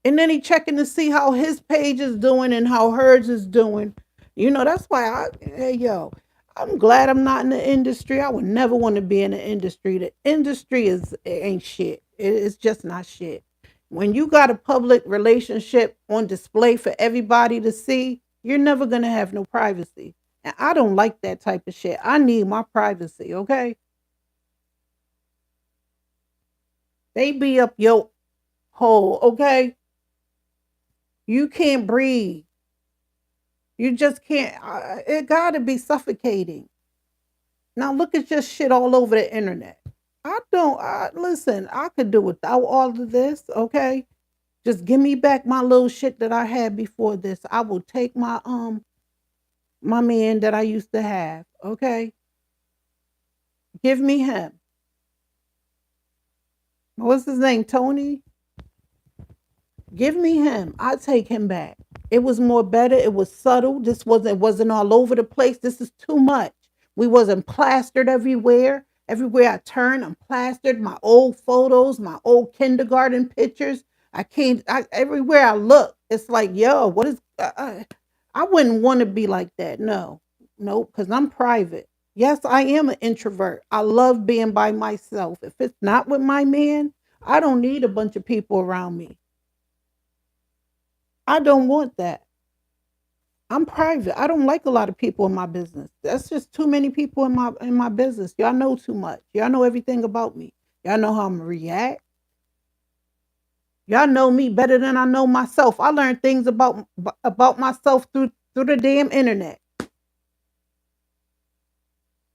And then he checking to see how his page is doing and how hers is doing. That's why hey yo, I'm glad I'm not in the industry. I would never want to be in the industry. The industry ain't shit. It's just not shit. When you got a public relationship on display for everybody to see, you're never gonna have no privacy. And I don't like that type of shit. I need my privacy, okay? They be up your hole, okay? You can't breathe. You just can't. It got to be suffocating. Now look at just shit all over the internet. I don't. Listen. I could do without all of this. Okay, just give me back my little shit that I had before this. I will take my man that I used to have. Okay, give me him. What's his name? Tony. Give me him. I take him back. It was more better. It was subtle. This wasn't all over the place. This is too much. We wasn't plastered everywhere. Everywhere I turn, I'm plastered. My old photos, my old kindergarten pictures. I can't. Everywhere I look, it's like, yo, what is? I wouldn't want to be like that. No, no, because I'm private. Yes, I am an introvert. I love being by myself. If it's not with my man, I don't need a bunch of people around me. I don't want that. I'm private. I don't like a lot of people in my business. That's just too many people in my business. Y'all know too much. Y'all know everything about me. Y'all know how I'm gonna react. Y'all know me better than I know myself. I learned things about myself through the damn internet.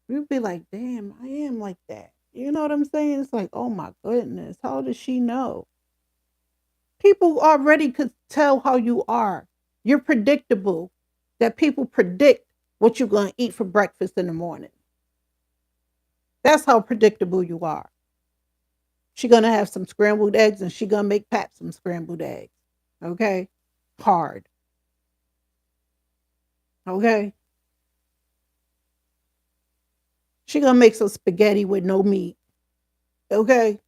You'd be like, damn, I am like that. You know what I'm saying? It's like, oh my goodness, how does she know? People already could tell how you are. You're predictable. That people predict what you're going to eat for breakfast in the morning. That's how predictable you are. She going to have some scrambled eggs and she going to make Pap some scrambled eggs. Okay? Hard. Okay? She going to make some spaghetti with no meat. Okay?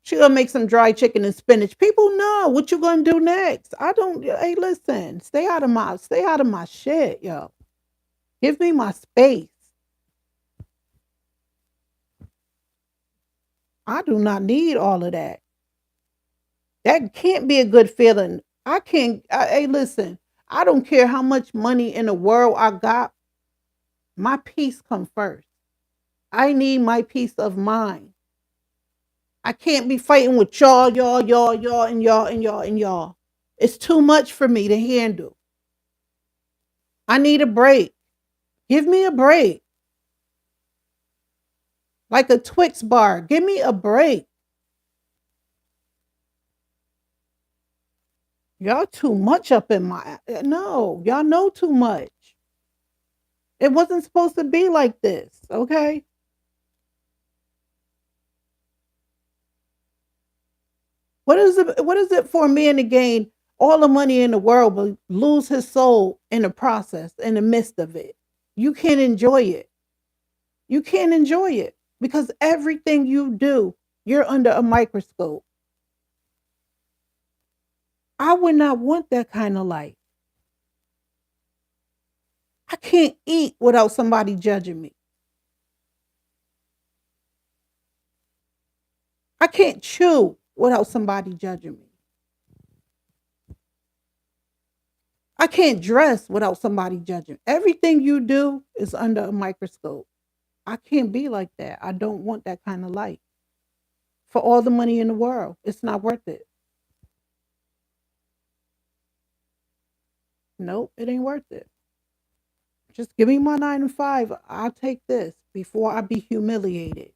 She going to make some dry chicken and spinach. People know what you going to do next. I don't Hey, listen. Stay out of my shit, yo. Give me my space. I do not need all of that. That can't be a good feeling. I can't. Hey, listen. I don't care how much money in the world I got. My peace come first. I need my peace of mind. I can't be fighting with y'all, and y'all. It's too much for me to handle. I need a break. Give me a break. Like a Twix bar. Give me a break. Y'all too much up in my. No, y'all know too much. It wasn't supposed to be like this, okay? What is it for a man to gain all the money in the world but lose his soul in the process, in the midst of it? You can't enjoy it. You can't enjoy it because everything you do, you're under a microscope. I would not want that kind of life. I can't eat without somebody judging me. I can't chew without somebody judging me. I can't dress without somebody judging. Everything you do is under a microscope. I can't be like that. I don't want that kind of life for all the money in the world. It's not worth it. Nope, it ain't worth it. Just give me my 9 to 5. I'll take this before I be humiliated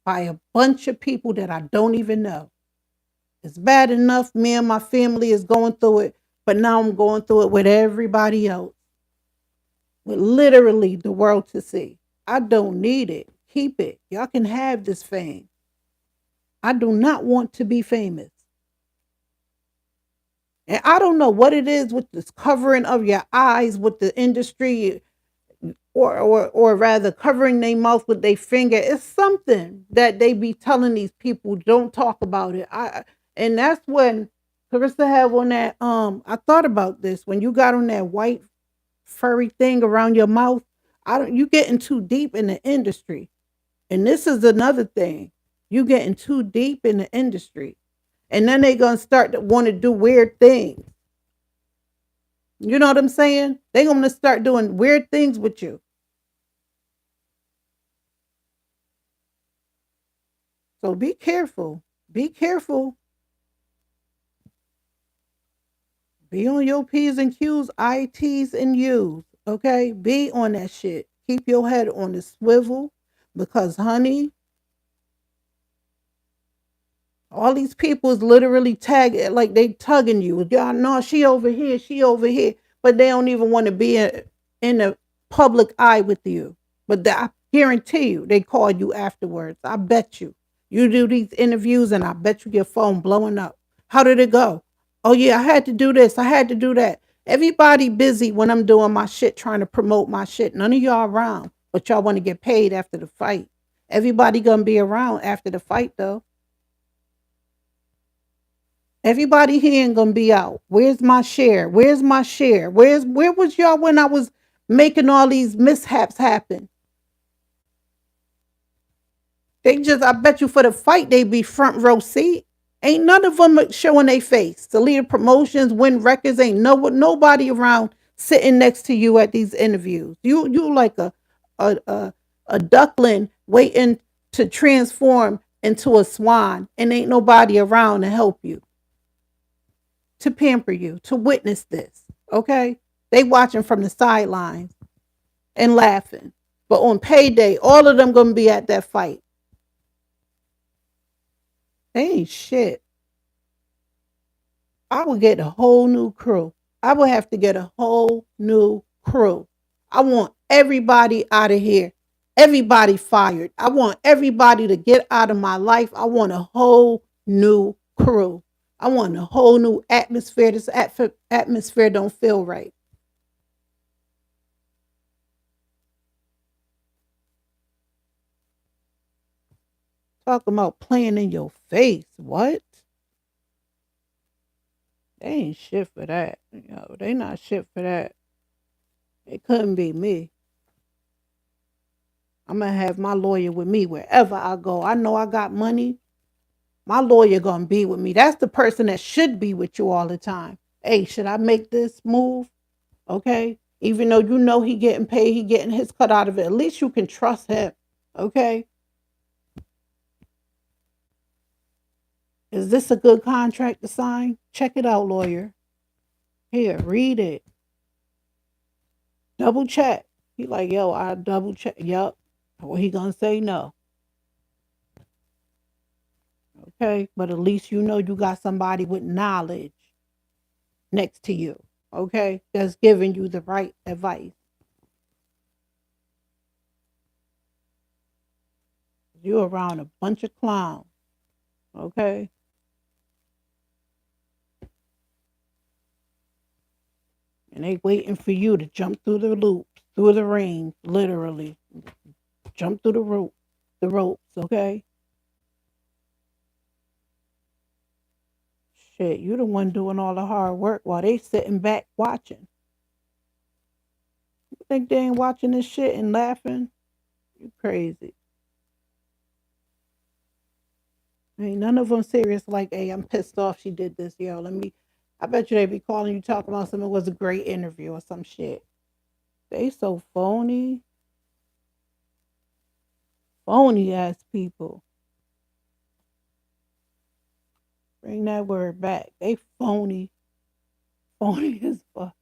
by a bunch of people that I don't even know. It's bad enough me and my family is going through it, but now I'm going through it with everybody else, with literally the world to see. I don't need it. Keep it. Y'all can have this fame. I do not want to be famous. And I don't know what it is with this covering of your eyes with the industry, or rather covering their mouth with their finger. It's something that they be telling these people don't talk about it. And that's when Carissa had on that I thought about this when you got on that white furry thing around your mouth. I don't You getting too deep in the industry. And this is another thing. You getting too deep in the industry. And then they gonna start to want to do weird things. You know what I'm saying? They gonna start doing weird things with you. So be careful. Be careful. Be on your P's and Q's, IT's and U's. Okay? Be on that shit. Keep your head on the swivel because, honey, all these people is literally tagging, like they tugging you. Y'all know she over here, she over here, but they don't even want to be in the public eye with you. But I guarantee you, they call you afterwards. I bet you. You do these interviews, and I bet you your phone blowing up. How did it go? Oh yeah, I had to do this. I had to do that. Everybody busy when I'm doing my shit, trying to promote my shit. None of y'all around, but y'all want to get paid after the fight. Everybody gonna be around after the fight though. Everybody here ain't gonna be out. Where's my share? Where's my share? Where was y'all when I was making all these mishaps happen? They just, I bet you for the fight, they be front row seat. Ain't none of them showing their face. The leader promotions, win records, ain't nobody around sitting next to you at these interviews. You like a a duckling waiting to transform into a swan, and ain't nobody around to help you, to pamper you, to witness this. Okay? They watching from the sidelines and laughing. But on payday, all of them gonna be at that fight. They ain't shit. I would get a whole new crew. I would have to get a whole new crew. I want everybody out of here. Everybody fired. I want everybody to get out of my life. I want a whole new crew. I want a whole new atmosphere. This atmosphere don't feel right. Talking about playing in your face. What? They ain't shit for that. Yo, they not shit for that. It couldn't be me. I'm gonna have my lawyer with me wherever I go. I know I got money. My lawyer gonna be with me. That's the person that should be with you all the time. Hey, should I make this move? Okay. Even though you know he getting paid, he getting his cut out of it. At least you can trust him. Okay. Is this a good contract to sign? Check it out, lawyer. Here, read it. Double check. He like, yo, I double check. Yup. Well, he gonna say no. Okay. But at least you know you got somebody with knowledge next to you. Okay. That's giving you the right advice. You around a bunch of clowns. Okay. And they waiting for you to jump through the loops, through the ring, literally. Jump through the ropes, okay? Shit, you the one doing all the hard work while they sitting back watching. You think they ain't watching this shit and laughing? You crazy. Ain't none of them serious like, hey, I'm pissed off she did this, yo. I bet you they be calling you talking about something was a great interview or some shit. They so phony, phony ass people. Bring that word back. They phony, phony as fuck.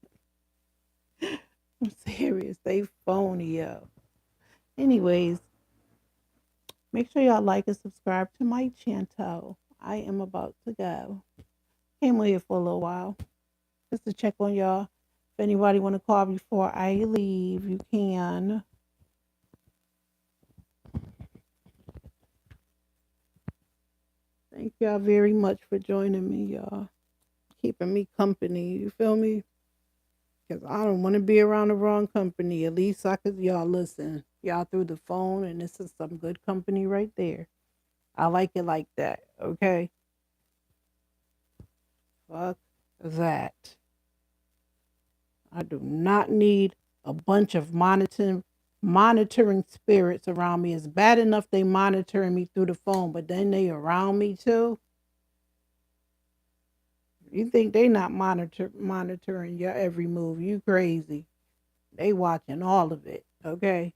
I'm serious. They phony up. Anyways, make sure y'all like and subscribe to my channel. I am about to go. Came on here for a little while just to check on y'all. If anybody want to call before I leave, you can. Thank y'all very much for joining me, y'all. Keeping me company. You feel me? Because I don't want to be around the wrong company. At least I could, y'all listen. Y'all through the phone, and this is some good company right there. I like it like that. Okay. Fuck that. I do not need a bunch of monitoring spirits around me. It's bad enough they monitoring me through the phone, but then they around me too. You think they not monitoring your every move? You crazy? They watching all of it. Okay.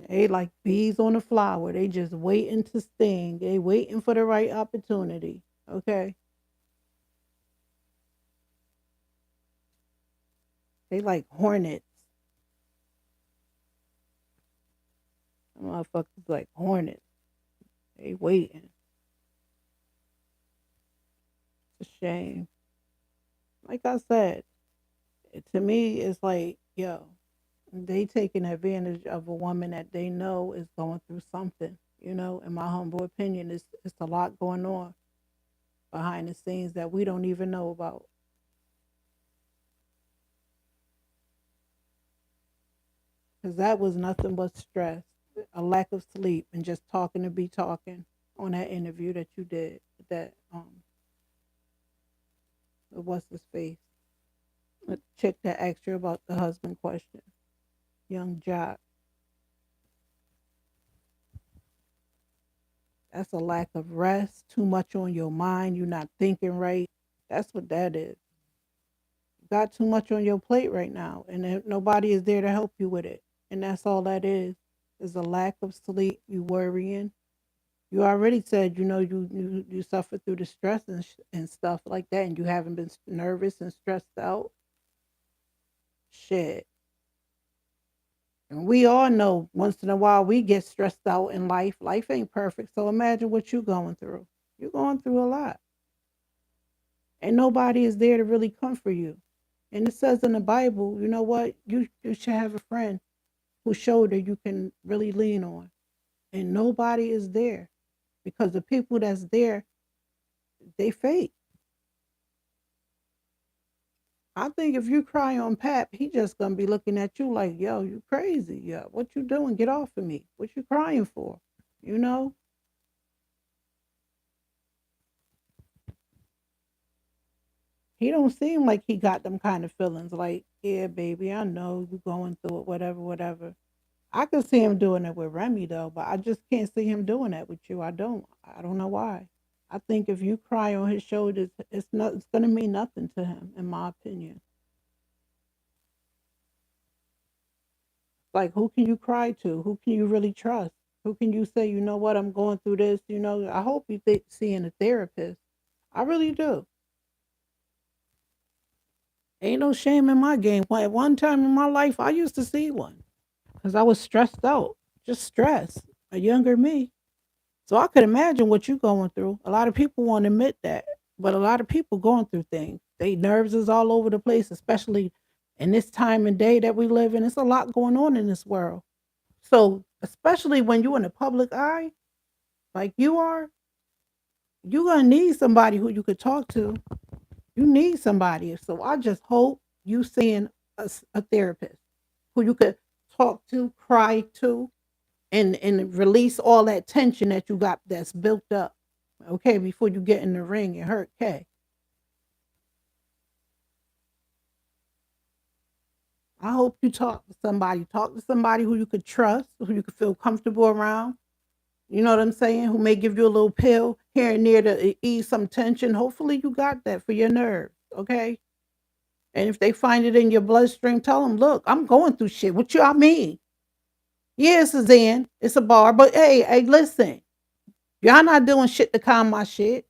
They like bees on a flower. They just waiting to sting. They waiting for the right opportunity. Okay. They like hornets. Motherfuckers like hornets. They waiting. It's a shame. Like I said, to me, it's like, yo, they taking advantage of a woman that they know is going through something. In my humble opinion, it's a lot going on behind the scenes that we don't even know about. Because that was nothing but stress, a lack of sleep, and just talking to be talking on that interview that you did. That what's his face? A chick that asked you about the husband question, young Jock. That's a lack of rest, too much on your mind. You're not thinking right. That's what that is. You got too much on your plate right now, and nobody is there to help you with it. And that's all that is a lack of sleep. You worrying. You already said, you suffer through the stress and stuff like that, and you haven't been nervous and stressed out. Shit. And we all know once in a while we get stressed out in life. Life ain't perfect. So imagine what you're going through. You're going through a lot. And nobody is there to really comfort you. And it says in the Bible, you know what? You should have a friend whose shoulder you can really lean on. And nobody is there because the people that's there, they fake. I think if you cry on Pap, he just gonna be looking at you like, yo, you crazy. Yeah, what you doing? Get off of me. What you crying for? You know? He don't seem like he got them kind of feelings like, yeah, baby, I know you going through it, whatever, whatever. I could see him doing it with Remy though, but I just can't see him doing that with you. I don't. I don't know why. I think if you cry on his shoulders, it's gonna mean nothing to him, in my opinion. Like who can you cry to? Who can you really trust? Who can you say, you know what, I'm going through this, I hope you seeing a therapist. I really do. Ain't no shame in my game. At one time in my life I used to see one. Because I was stressed out, just stressed, a younger me. So I could imagine what you're going through. A lot of people won't admit that, but a lot of people going through things. They nerves is all over the place, especially in this time and day that we live in. It's a lot going on in this world. So especially when you're in the public eye, like you are, you're gonna need somebody who you could talk to. You need somebody. So I just hope you seeing a therapist who you could talk to, cry to, and release all that tension that you got that's built up. Okay, before you get in the ring and hurt K. I hope you talk to somebody. Talk to somebody who you could trust, who you could feel comfortable around. You know what I'm saying? Who may give you a little pill here and there to ease some tension. Hopefully you got that for your nerves. Okay. And if they find it in your bloodstream, tell them, look, I'm going through shit. What y'all mean? Yeah, it's a Zen. It's a bar. But hey, listen. Y'all not doing shit to calm my shit.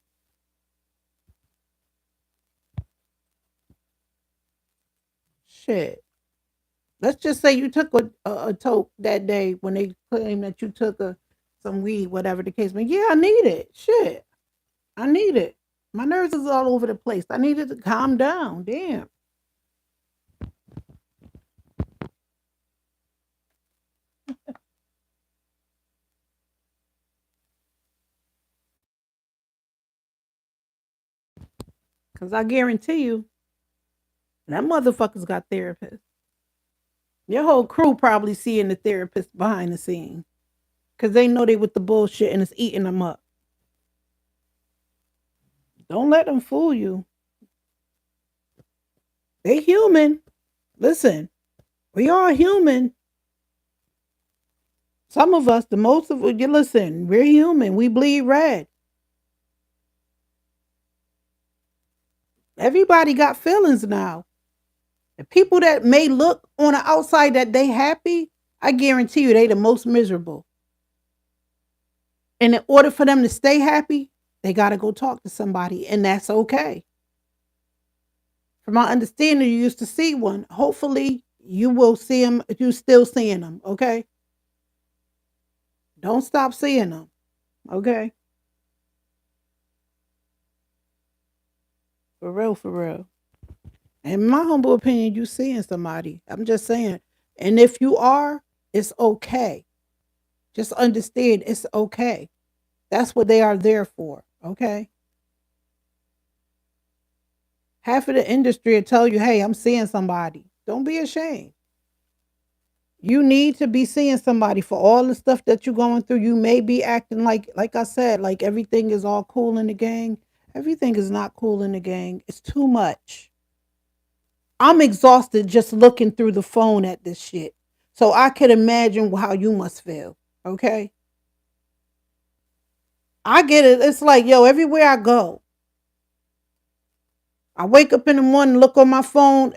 Shit. Let's just say you took a toke that day when they claim that you took some weed, whatever the case may be. Yeah, I need it. Shit. I need it. My nerves is all over the place. I needed to calm down. Damn. Because I guarantee you, that motherfucker's got therapists. Your whole crew probably seeing the therapist behind the scenes. Because they know they with the bullshit and it's eating them up. Don't let them fool you. They human. Listen, we are human. Some of us, the most of you listen, we're human. We bleed red. Everybody got feelings now. The people that may look on the outside that they happy, I guarantee you they the most miserable. And in order for them to stay happy, they got to go talk to somebody, and that's okay. From my understanding, you used to see one. Hopefully, you will see them if you still seeing them. Okay, don't stop seeing them. Okay, for real, for real. In my humble opinion, you seeing somebody. I'm just saying. And if you are, it's okay. Just understand it's okay. That's what they are there for. Okay. Half of the industry will tell you, hey, I'm seeing somebody. Don't be ashamed. You need to be seeing somebody for all the stuff that you're going through. You may be acting like I said, like everything is all cool in the gang. Everything is not cool in the gang. It's too much. I'm exhausted just looking through the phone at this shit. So I could imagine how you must feel. Okay. I get it. It's like, yo, everywhere I go, I wake up in the morning, look on my phone,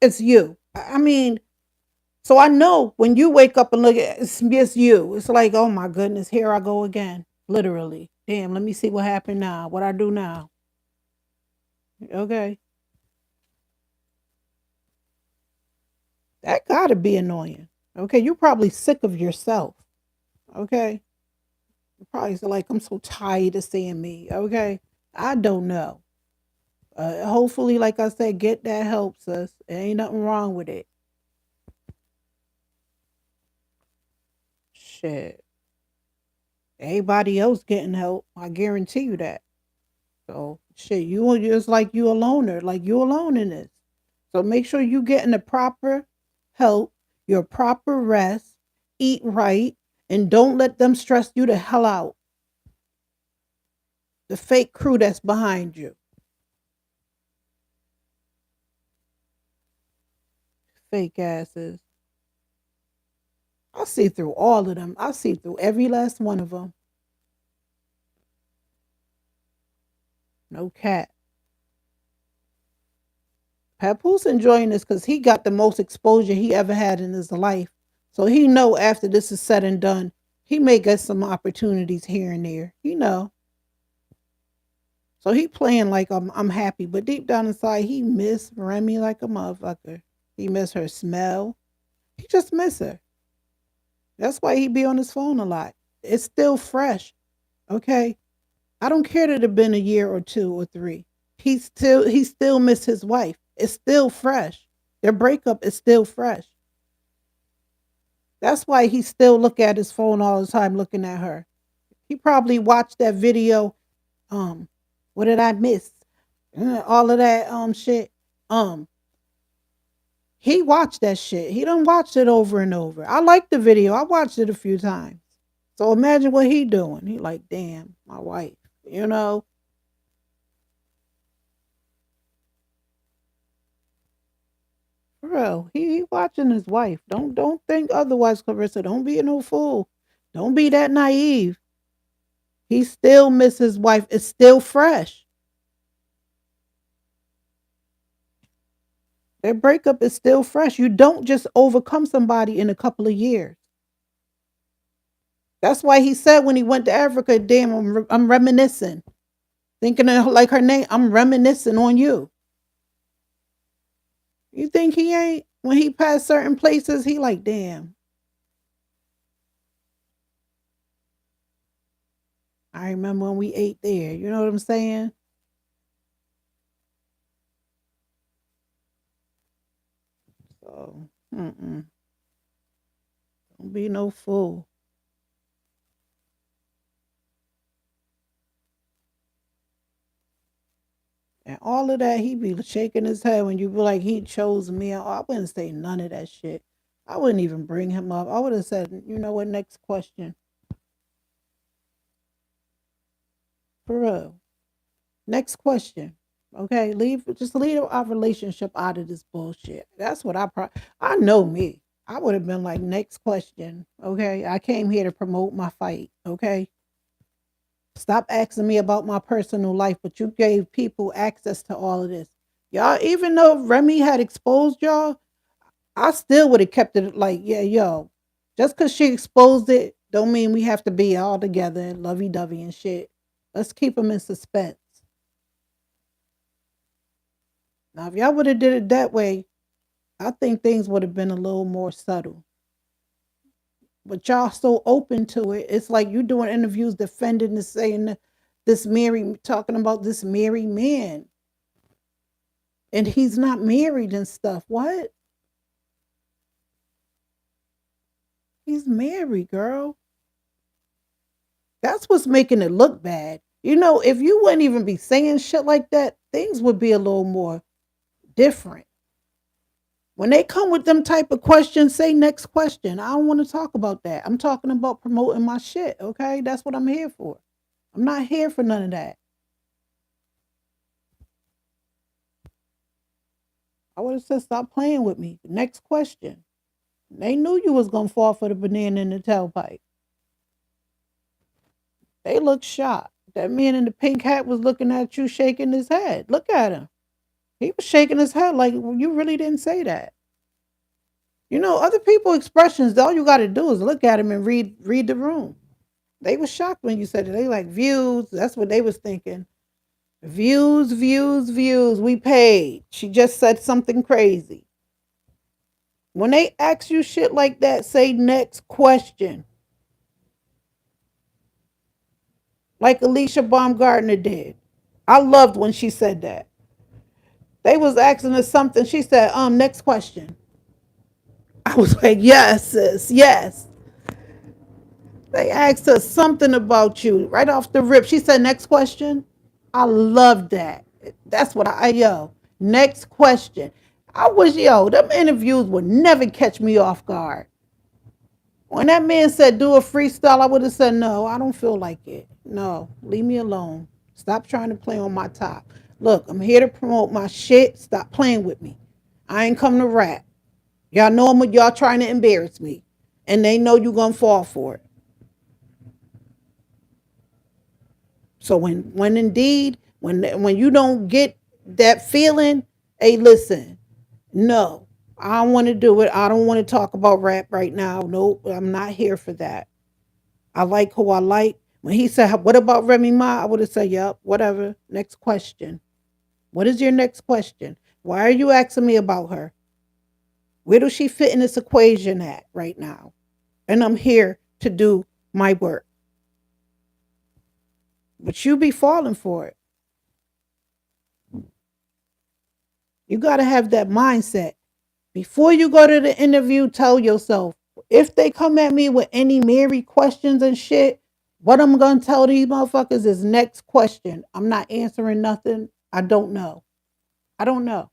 it's you. I mean, so I know when you wake up and look at it's you. It's like, oh my goodness, here I go again. Literally. Damn, let me see what happened now. What I do now. Okay. That gotta be annoying. Okay. You're probably sick of yourself. Okay. You're probably like, I'm so tired of seeing me. Okay. I don't know. Hopefully, like I said, get that help, sis. There ain't nothing wrong with it. Shit. Everybody else getting help. I guarantee you that. So shit, you just like you a loner, like you alone in this. So make sure you getting the proper help, your proper rest, eat right, and don't let them stress you the hell out. The fake crew that's behind you. Fake asses. I see through all of them. I see through every last one of them. No cat. Papoose enjoying this because he got the most exposure he ever had in his life. So he know after this is said and done, he may get some opportunities here and there. You know. So he playing like I'm happy, but deep down inside he miss Remy like a motherfucker. He miss her smell. He just miss her. That's why he be on his phone a lot. It's still fresh. Okay. I don't care that it been a year or two or three. He still miss his wife. It's still fresh. Their breakup is still fresh. That's why he still look at his phone all the time looking at her. He probably watched that video. Um, what did I miss? All of that shit. Um, he watched that shit. He done watched it over and over. I like the video. I watched it a few times. So imagine what he doing. He like, damn, my wife. You know, for real. He watching his wife. Don't think otherwise, Clarissa. Don't be no fool. Don't be that naive. He still miss his wife. It's still fresh. Their breakup is still fresh. You don't just overcome somebody in a couple of years. That's why he said when he went to Africa, damn, I'm reminiscing. Thinking of like her name, I'm reminiscing on you. You think he ain't? When he passed certain places, he like, damn, I remember when we ate there. You know what I'm saying? So, don't be no fool. And all of that, he be shaking his head when you be like, he chose me. I wouldn't say none of that shit. I wouldn't even bring him up. I would have said, you know what, next question. For real. Next question. Okay, leave our relationship out of this bullshit. That's what I know me. I would have been like, next question. Okay, I came here to promote my fight. Okay, stop asking me about my personal life, but you gave people access to all of this. Y'all, even though Remy had exposed y'all, I still would have kept it like, yeah, yo, just because she exposed it, don't mean we have to be all together and lovey dovey and shit. Let's keep them in suspense. Now, if y'all would have did it that way, I think things would have been a little more subtle. But y'all so open to it. It's like you doing interviews defending this, saying this married, talking about this married man, and he's not married and stuff. What? He's married, girl. That's what's making it look bad. You know, if you wouldn't even be saying shit like that, things would be a little more different. When they come with them type of questions, say next question. I don't want to talk about that. I'm talking about promoting my shit, okay? That's what I'm here for. I'm not here for none of that. I would have said, stop playing with me. Next question. They knew you was gonna fall for the banana in the tailpipe. They looked shocked. That man in the pink hat was looking at you, shaking his head. Look at him. He was shaking his head like, well, you really didn't say that. You know, other people expressions, all you got to do is look at him and read the room. They were shocked when you said it. They like views. That's what they was thinking. Views, views, views. We paid. She just said something crazy. When they ask you shit like that, say next question. Like Alicia Baumgartner did. I loved when she said that. They was asking her something. She said, next question. I was like, yes, sis, yes. They asked her something about you right off the rip. She said, next question. I love that. That's what yo, next question. I wish, yo, them interviews would never catch me off guard. When that man said do a freestyle, I would have said, no, I don't feel like it. No, leave me alone. Stop trying to play on my top. Look, I'm here to promote my shit. Stop playing with me. I ain't come to rap. Y'all know y'all trying to embarrass me. And they know you gonna fall for it. So when indeed, when you don't get that feeling, hey, listen, no, I don't want to do it. I don't want to talk about rap right now. Nope, I'm not here for that. I like who I like. When he said, what about Remy Ma? I would have said, yep, whatever. Next question. What is your next question? Why are you asking me about her? Where does she fit in this equation at right now? And I'm here to do my work. But you be falling for it. You got to have that mindset. Before you go to the interview, tell yourself, if they come at me with any married questions and shit, what I'm going to tell these motherfuckers is next question. I'm not answering nothing. I don't know. I don't know.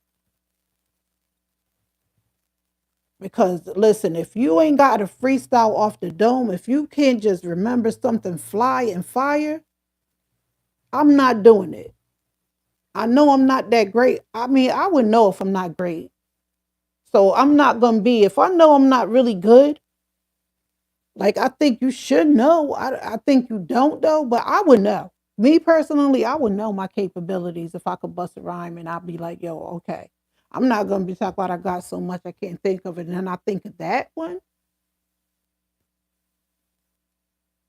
Because listen, if you ain't got a freestyle off the dome, if you can't just remember something fly and fire, I'm not doing it. I know I'm not that great. I mean, I would know if I'm not great. So I'm not going to be, if I know I'm not really good, like I think you should know. I think you don't though, but I would know. Me personally, I would know my capabilities if I could bust a rhyme and I'd be like, yo, okay. I'm not going to be talking about I got so much I can't think of it. And then I think of that one.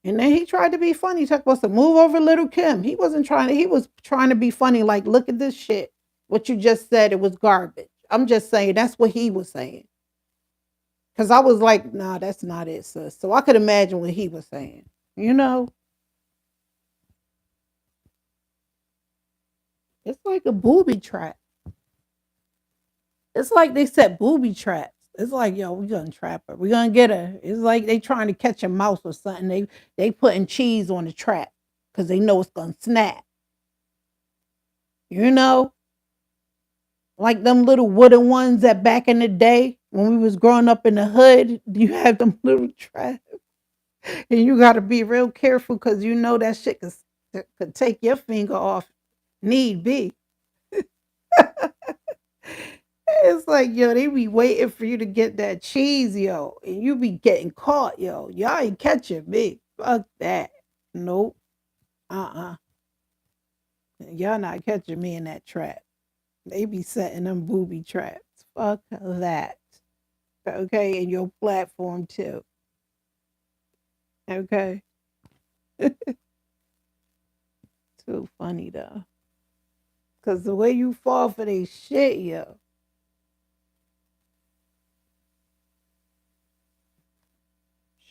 And then he tried to be funny. He talked about some move over little Kim. He wasn't trying to, he was trying to be funny. Like, look at this shit. What you just said, it was garbage. I'm just saying that's what he was saying. Cause I was like, nah, that's not it, sis. So I could imagine what he was saying. You know, it's like a booby trap. It's like they set booby traps. It's like, yo, we gonna trap her. We gonna get her. It's like they trying to catch a mouse or something. They putting cheese on the trap because they know it's gonna snap. You know, like them little wooden ones that back in the day when we was growing up in the hood, you have them little traps, and you got to be real careful because you know that shit could take your finger off. Need be. It's like, yo, they be waiting for you to get that cheese, yo, and you be getting caught, yo. Y'all ain't catching me. Fuck that. Nope. Uh-uh. Y'all not catching me in that trap. They be setting them booby traps. Fuck that. Okay, and your platform too. Okay. Too funny though. Cause the way you fall for they shit, yo.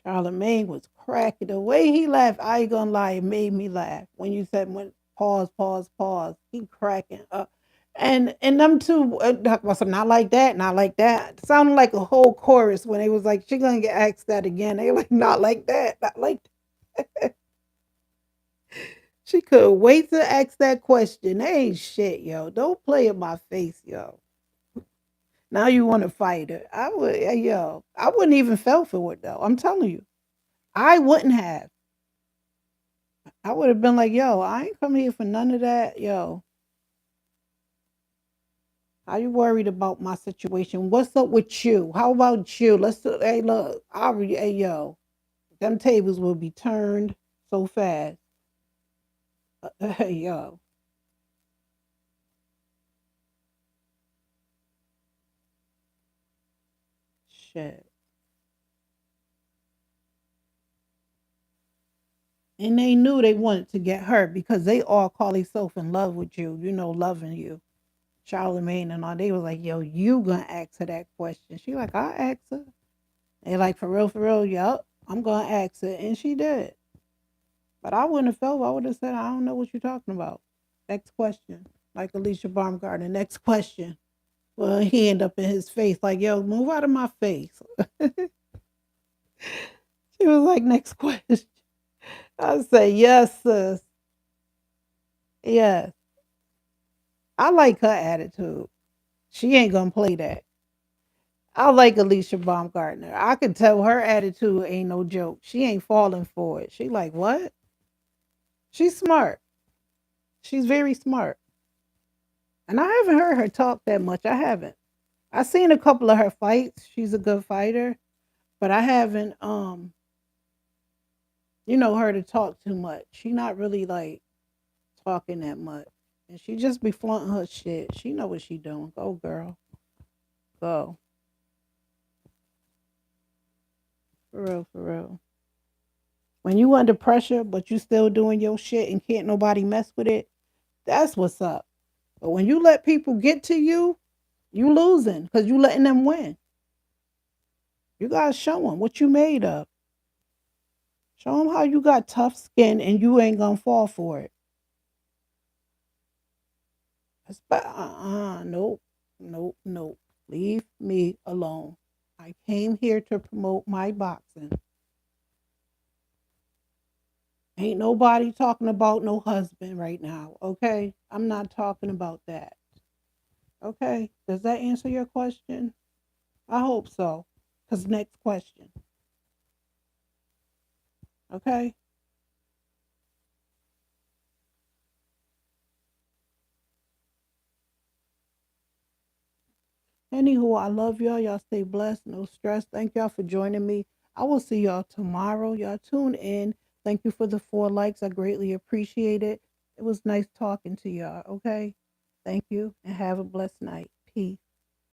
Charlemagne was cracking. The way he laughed, I ain't gonna lie, it made me laugh. When you said when pause, pause, pause, he cracking up. And them two was not like that, not like that. It sounded like a whole chorus when they was like, she gonna get asked that again. They like, not like that, not like that. She could wait to ask that question. They ain't shit, yo. Don't play in my face, yo. Now you want to fight her. I would, yo. I wouldn't even fell for it though. I'm telling you, I wouldn't have. I would have been like, yo, I ain't come here for none of that, yo. How you worried about my situation? What's up with you? How about you? Let's do, hey, look, hey, yo, them tables will be turned so fast. Hey, yo, shit. And they knew they wanted to get hurt because they all call themselves in love with you, you know, loving you. Charlemagne and all, they was like, yo, you gonna ask her that question. She like, I ask her. They like, for real, yup, I'm gonna ask her. And she did. But I wouldn't have felt, I would have said, I don't know what you're talking about. Next question. Like Alicia Baumgartner, next question. Well, he end up in his face, like, yo, move out of my face. She was like, next question. I say, yes, sis. Yes. I like her attitude. She ain't gonna play that. I like Alicia Baumgartner. I could tell her attitude ain't no joke. She ain't falling for it. She like, what? She's smart. She's very smart. And I haven't heard her talk that much. I haven't. I've seen a couple of her fights. She's a good fighter, but I haven't her to talk too much. She not really like talking that much. And she just be flaunting her shit. She know what she doing. Go girl. Go. For real, for real. When you under pressure, but you still doing your shit and can't nobody mess with it, that's what's up. But when you let people get to you, you losing because you letting them win. You gotta show them what you made of. Show them how you got tough skin and you ain't gonna fall for it. Nope, nope, nope. Leave me alone. I came here to promote my boxing. Ain't nobody talking about no husband right now, okay? I'm not talking about that. Okay? Does that answer your question? I hope so. Because next question. Okay? Anywho, I love y'all. Y'all stay blessed. No stress. Thank y'all for joining me. I will see y'all tomorrow. Y'all tune in. Thank you for the 4 likes. I greatly appreciate it. It was nice talking to y'all. Okay? Thank you and have a blessed night. Peace.